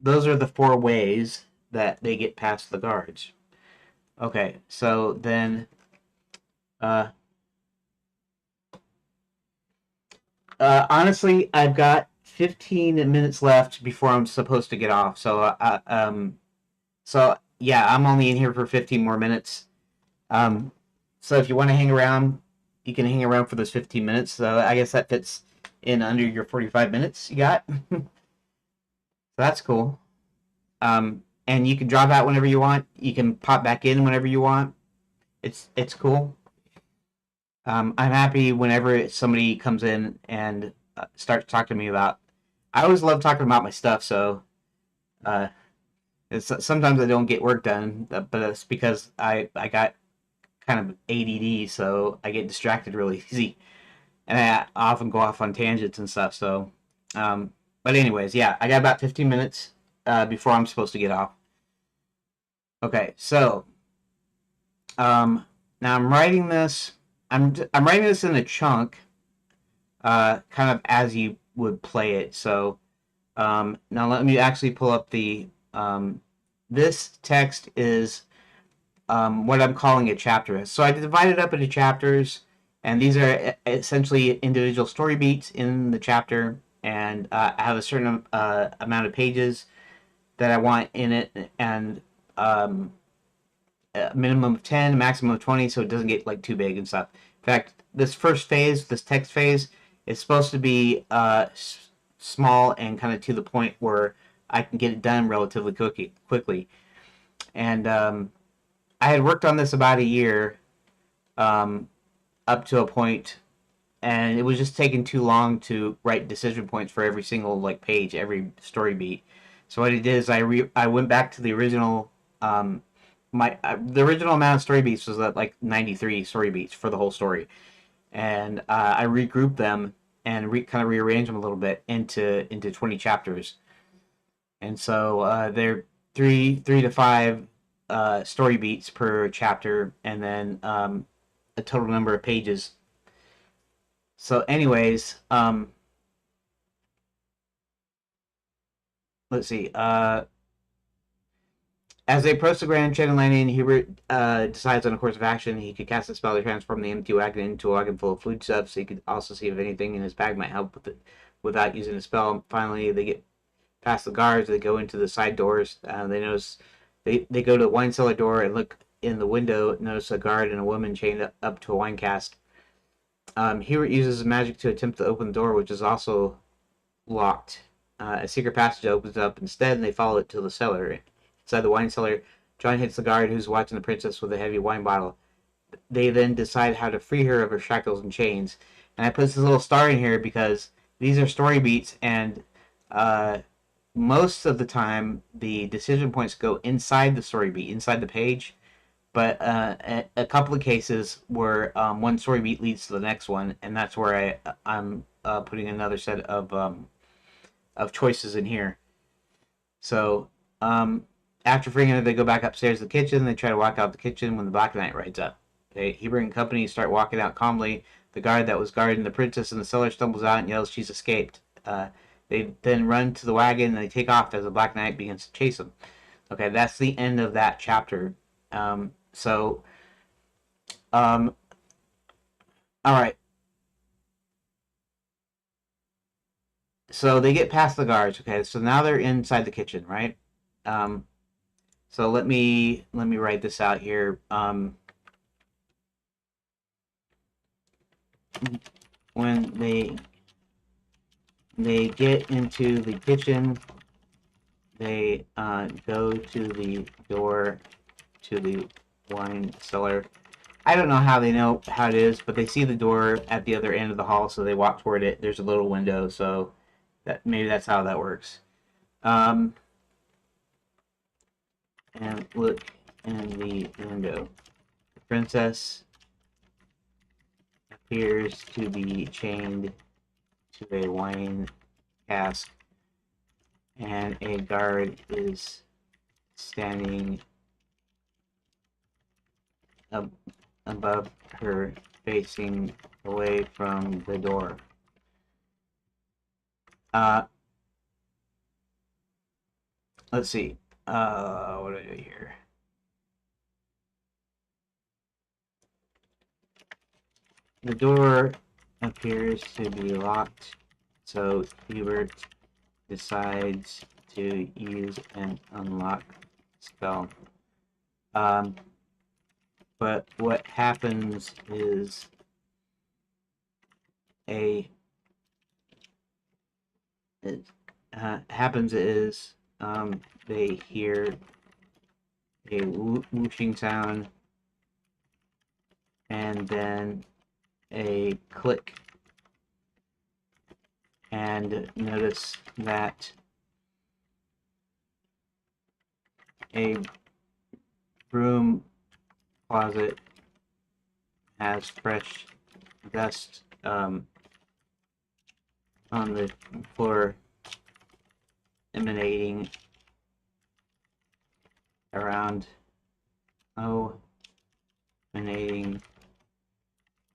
those are the four ways that they get past the guards. Okay, so then uh, honestly, I've got 15 minutes left before I'm supposed to get off. So yeah, I'm only in here for 15 more minutes. Um, so if you want to hang around, you can hang around for those 15 minutes. So I guess that fits in under your 45 minutes you got. So that's cool. And you can drop out whenever you want. You can pop back in whenever you want. It's cool. I'm happy whenever somebody comes in and starts talking to me about. I always love talking about my stuff, so uh, sometimes I don't get work done, but it's because I got kind of ADD, so I get distracted really easy, and I often go off on tangents and stuff. So, um, but anyways, yeah, I got about 15 minutes before I'm supposed to get off. Okay, so now I'm writing this. I'm writing this in a chunk, kind of as you would play it. So now let me actually pull up the. This text is what I'm calling a chapter. So I divided up into chapters, and these are essentially individual story beats in the chapter, and I have a certain amount of pages that I want in it, and a minimum of 10, maximum of 20, so it doesn't get like too big and stuff. In fact, this first phase, this text phase, is supposed to be small and kind of to the point where I can get it done relatively quickly. And I had worked on this about a year, up to a point, and it was just taking too long to write decision points for every single like page, every story beat. So what I did is I went back to the original. The original amount of story beats was at like 93 story beats for the whole story, and I regrouped them and kind of rearranged them a little bit into 20 chapters. And so they're three to five story beats per chapter, and then a total number of pages. So, anyways, let's see. As they approach the Grand Enchanted Landing, Hubert decides on a course of action. He could cast a spell to transform the empty wagon into a wagon full of food stuff, so he could also see if anything in his bag might help with it without using a spell. Finally, they get past the guards. They go into the side doors. They notice they go to the wine cellar door and look in the window. Notice a guard and a woman chained up to a wine cask. Hubert uses magic to attempt to open the door, which is also locked. A secret passage opens up instead, and they follow it to the cellar. Inside the wine cellar, John hits the guard who's watching the princess with a heavy wine bottle. They then decide how to free her of her shackles and chains. And I put this little star in here because these are story beats, and most of the time the decision points go inside the story beat, inside the page. But a couple of cases where one story beat leads to the next one, and that's where I'm putting another set of choices in here. So after freeing her, they go back upstairs to the kitchen. They try to walk out the kitchen when the Black Knight rides up. Hubert and company start walking out calmly. The guard that was guarding the princess in the cellar stumbles out and yells she's escaped. They then run to the wagon and they take off as the Black Knight begins to chase them. Okay, that's the end of that chapter. So, all right. So they get past the guards. Okay, so now they're inside the kitchen, right? So let me write this out here. When they get into the kitchen, they go to the door to the wine cellar. I don't know how they know how it is, but they see the door at the other end of the hall, so they walk toward it. There's a little window, so that maybe that's how that works. And look in the window. The princess appears to be chained to a wine cask, and a guard is standing above her, facing away from the door. Let's see. What do I do here? The door appears to be locked, so Hubert decides to use an unlock spell. But what happens is they hear a whooshing sound and then a click, and notice that a broom closet has fresh dust on the floor, emanating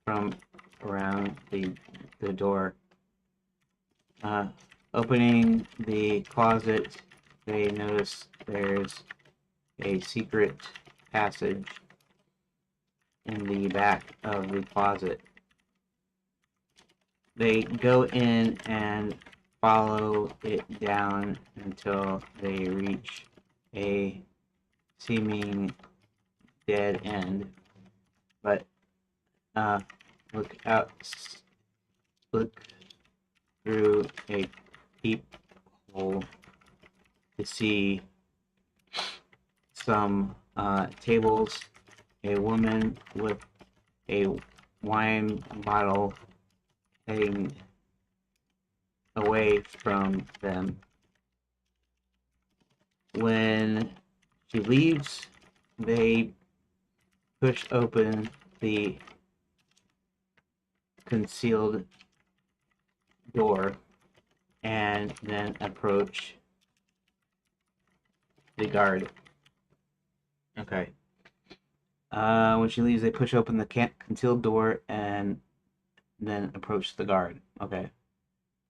from around the door. Opening the closet, they notice there's a secret passage in the back of the closet. They go in and follow it down until they reach a seeming dead end. But look through a peephole to see some tables, a woman with a wine bottle heading away from them. When she leaves, they push open the concealed door and then approach the guard. Okay. When she leaves, they push open the concealed door and then approach the guard. Okay.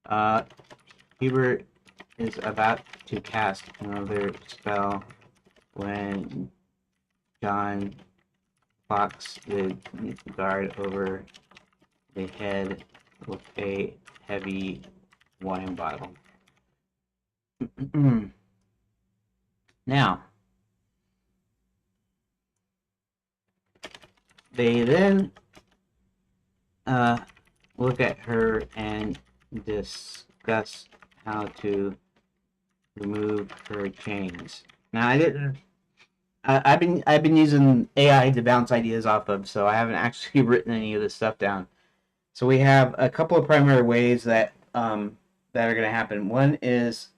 Uh, Hubert is about to cast another spell when John clocks the guard over the head with a heavy wine bottle. Now, they then look at her and discuss how to remove her chains. Now, I didn't. I've been using AI to bounce ideas off of, so I haven't actually written any of this stuff down. So we have a couple of primary ways that that are going to happen. One is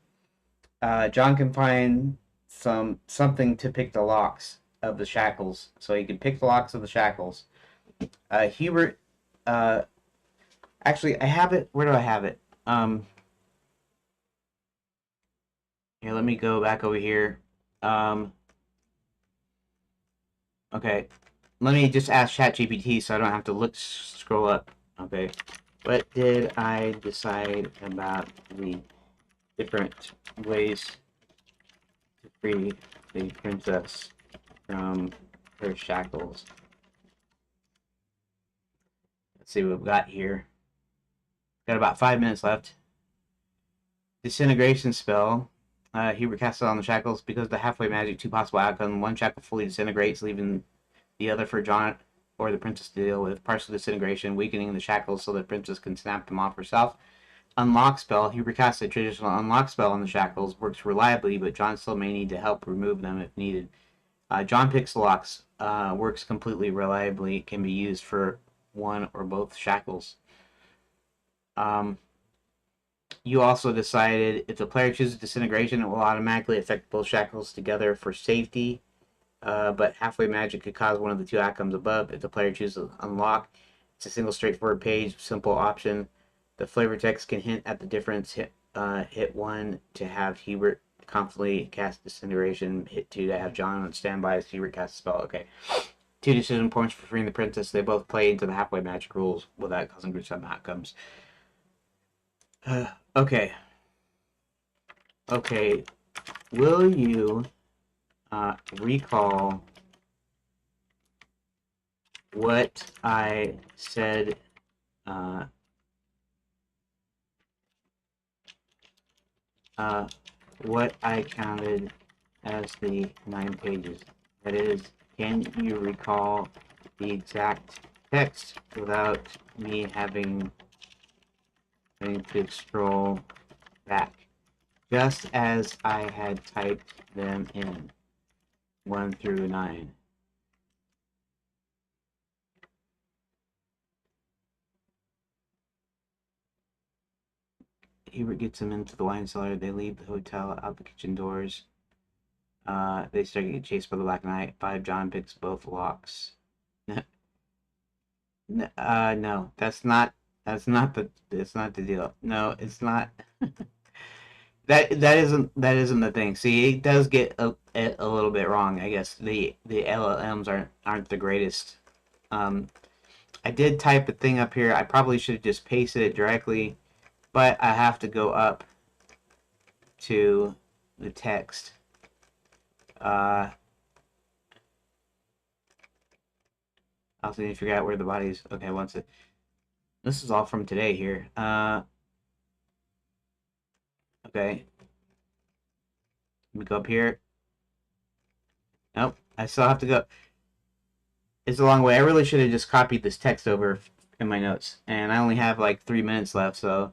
John can find something to pick the locks of the shackles, so he can pick the locks of the shackles. Hubert, actually, I have it. Where do I have it? Here, let me go back over here. Okay, let me just ask ChatGPT so I don't have to scroll up. Okay, what did I decide about the different ways to free the princess from her shackles? Let's see what we've got here. Got about 5 minutes left. Disintegration spell. Hubert casts it on the shackles. Because of the halfway magic, two possible outcomes. One shackle fully disintegrates, leaving the other for John or the princess to deal with. Partial disintegration, weakening the shackles so the princess can snap them off herself. Unlock spell. Hubert casts a traditional unlock spell on the shackles. Works reliably, but John still may need to help remove them if needed. John picks the locks. Works completely reliably. Can be used for one or both shackles. You also decided if the player chooses disintegration, it will automatically affect both shackles together for safety. But halfway magic could cause one of the two outcomes above. If the player chooses unlock, it's a single straightforward page, simple option. The flavor text can hint at the difference. Hit 1 to have Hubert confidently cast disintegration. Hit 2 to have John on standby as Hubert casts a spell. Okay. 2 decision points for freeing the princess. They both play into the halfway magic rules without causing gruesome outcomes. Okay. Okay. Will you recall what I said what I counted as the 9 pages? That is, can you recall the exact text without me having to scroll back? Just as I had typed them in, 1 through 9. Hubert gets them into the wine cellar. They leave the hotel out the kitchen doors. They start to get chased by the Black Knight. 5 John picks both locks. No, that's not the deal. No, it's not. That isn't the thing. See, it does get a little bit wrong. I guess the LLMs aren't the greatest. I did type a thing up here. I probably should have just pasted it directly, but I have to go up to the text. I also need to figure out where the body's. Okay, once it. This is all from today here. Okay. Let me go up here. Nope. I still have to go. It's a long way. I really should have just copied this text over in my notes, and I only have like 3 minutes left. So,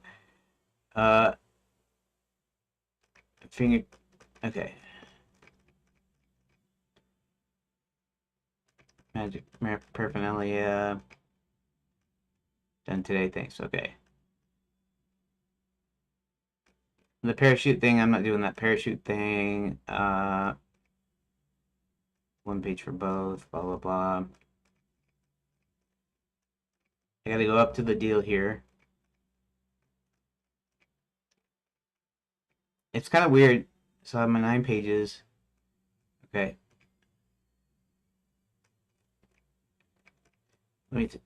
uh, finger. Okay. Magic paraphernalia. Done today, thanks. Okay. The parachute thing, I'm not doing that parachute thing. One page for both, blah, blah, blah. I gotta go up to the deal here. It's kind of weird. So I'm at 9 pages. Okay.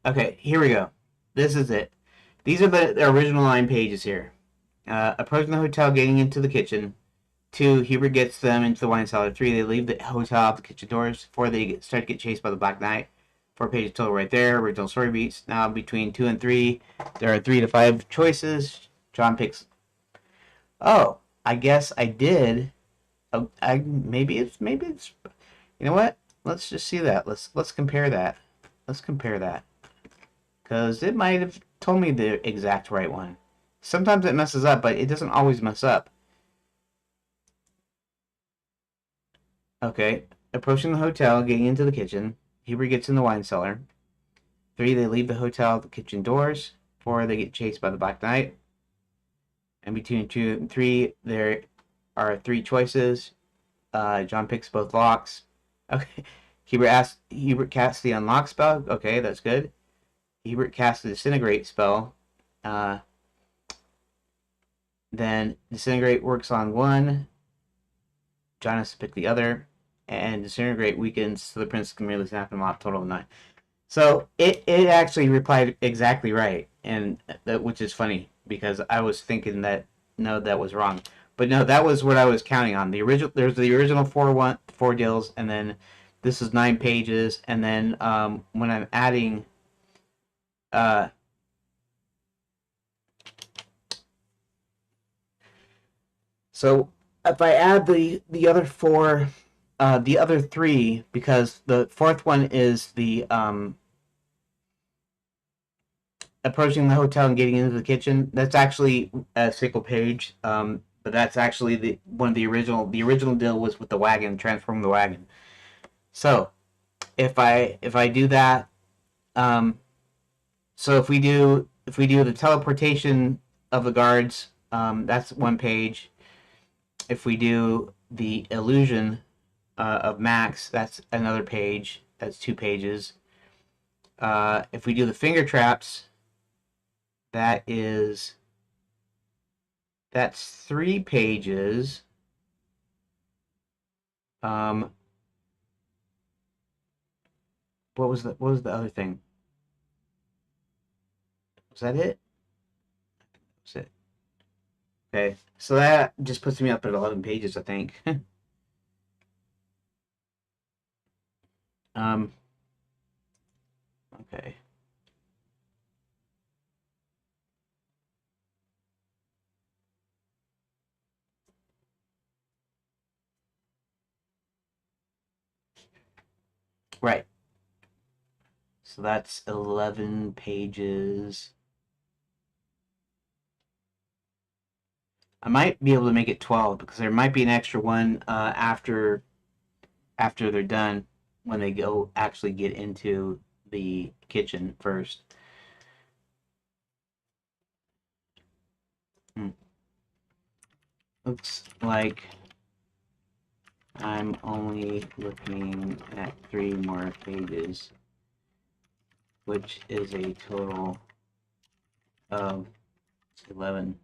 Okay, here we go. This is it. These are the original 9 pages here. Approaching the hotel, getting into the kitchen. 2, Hubert gets them into the wine cellar. 3, they leave the hotel out the kitchen doors. 4, they start to get chased by the Black Knight. 4 pages total right there. Original story beats. Now between 2 and 3, there are 3 to 5 choices. John picks. Oh, I guess I did. Oh, maybe it's. You know what? Let's just see that. Let's compare that. Let's compare that. Because it might have told me the exact right one. Sometimes it messes up, but it doesn't always mess up. Okay. Approaching the hotel, getting into the kitchen. Hubert gets in the wine cellar. 3, they leave the hotel at the kitchen doors. 4, they get chased by the Black Knight. And between 2 and 3, there are 3 choices. John picks both locks. Okay. Hubert casts the unlock spell. Okay, that's good. Hubert casts the disintegrate spell. Then disintegrate works on one. John has to pick the other. And disintegrate weakens so the prince can merely snap him off. Total of 9. So it actually replied exactly right, and which is funny because I was thinking that no, that was wrong. But no, that was what I was counting on. There's the original 4 deals, and then this is 9 pages, and then when I'm adding so if I add the other 4, the other 3, because the 4th one is the approaching the hotel and getting into the kitchen. That's actually a single page, but that's actually the one of the original. The original deal was with the wagon, transforming the wagon. So if I do that, so if we do the teleportation of the guards, that's 1 page. If we do the illusion of Max, that's another page. That's 2 pages. If we do the finger traps, that's 3 pages. What was the other thing? Was that it? Was it? Okay, so that just puts me up at 11 pages, I think. um. Okay. Right. So that's 11 pages. I might be able to make it 12 because there might be an extra one after they're done when they go actually get into the kitchen first. Looks like I'm only looking at 3 more pages, which is a total of 11.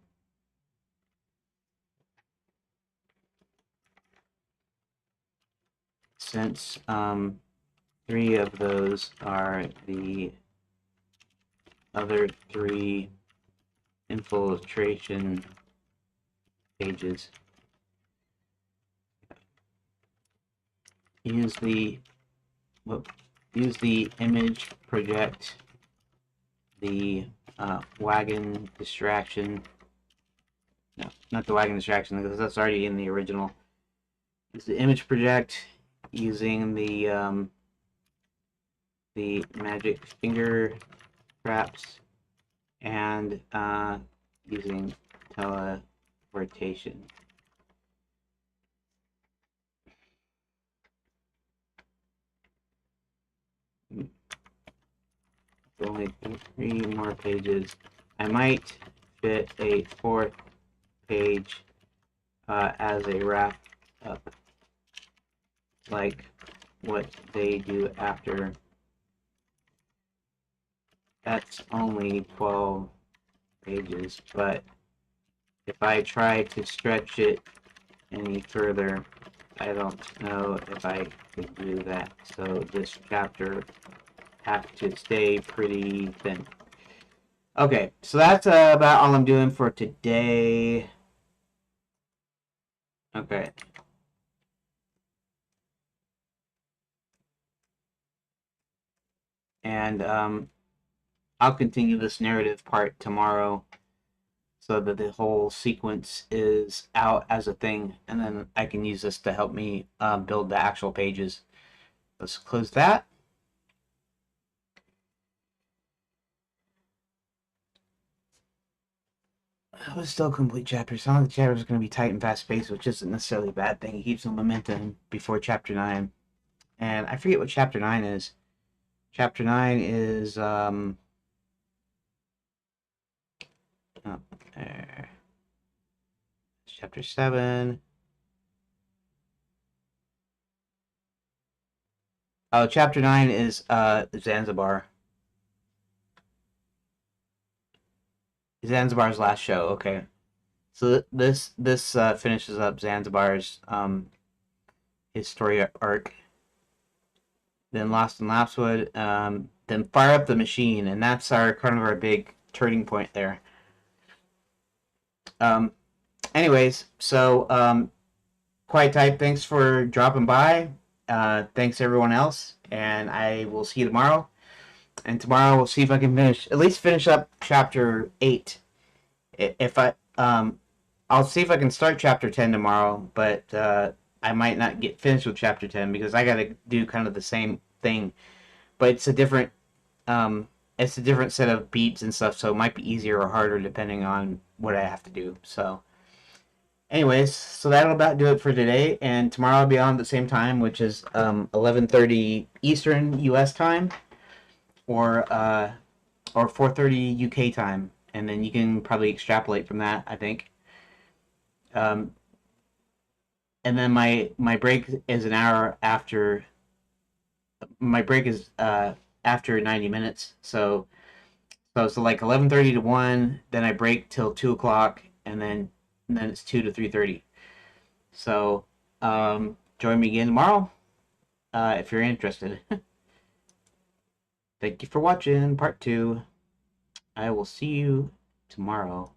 Since 3 of those are the other 3 infiltration pages, use the image project, the wagon distraction. No, not the wagon distraction because that's already in the original. Use the image project using the magic finger traps and using teleportation. only 3 more pages. I might fit a 4th page as a wrap up, like what they do after. That's only 12 pages, but if I try to stretch it any further, I don't know if I could do that. So this chapter has to stay pretty thin. Okay, so that's about all I'm doing for today. Okay. And I'll continue this narrative part tomorrow so that the whole sequence is out as a thing, and then I can use this to help me build the actual pages. Let's close that. That was still a complete chapter. Some of the chapter is going to be tight and fast paced, which isn't necessarily a bad thing. It keeps some momentum before chapter 9. And I forget what chapter 9 is. Chapter 9 is oh, there. Chapter 7. Oh, chapter 9 is Zanzibar. Zanzibar's last show. Okay. So this finishes up Zanzibar's his story arc. Then Lost in Lapswood. Then Fire Up the Machine, and that's our kind of our big turning point there. Anyways, so Quiet Type, thanks for dropping by. Thanks everyone else, and I will see you tomorrow. And tomorrow we'll see if I can at least finish up chapter 8. If I'll see if I can start chapter 10 tomorrow, but I might not get finished with chapter 10 because I got to do kind of the same thing, but it's a different set of beats and stuff, so it might be easier or harder depending on what I have to do. So anyways, so that'll about do it for today, and tomorrow I'll be on at the same time, which is 11:30 Eastern U.S. time, or 4:30 UK time, and then you can probably extrapolate from that, I think. Um, and then my break is an hour after. My break is after 90 minutes, so like 11:30 to 1, then I break till 2 o'clock, and then it's 2 to 3:30. So join me again tomorrow if you're interested. Thank you for watching part 2. I will see you tomorrow.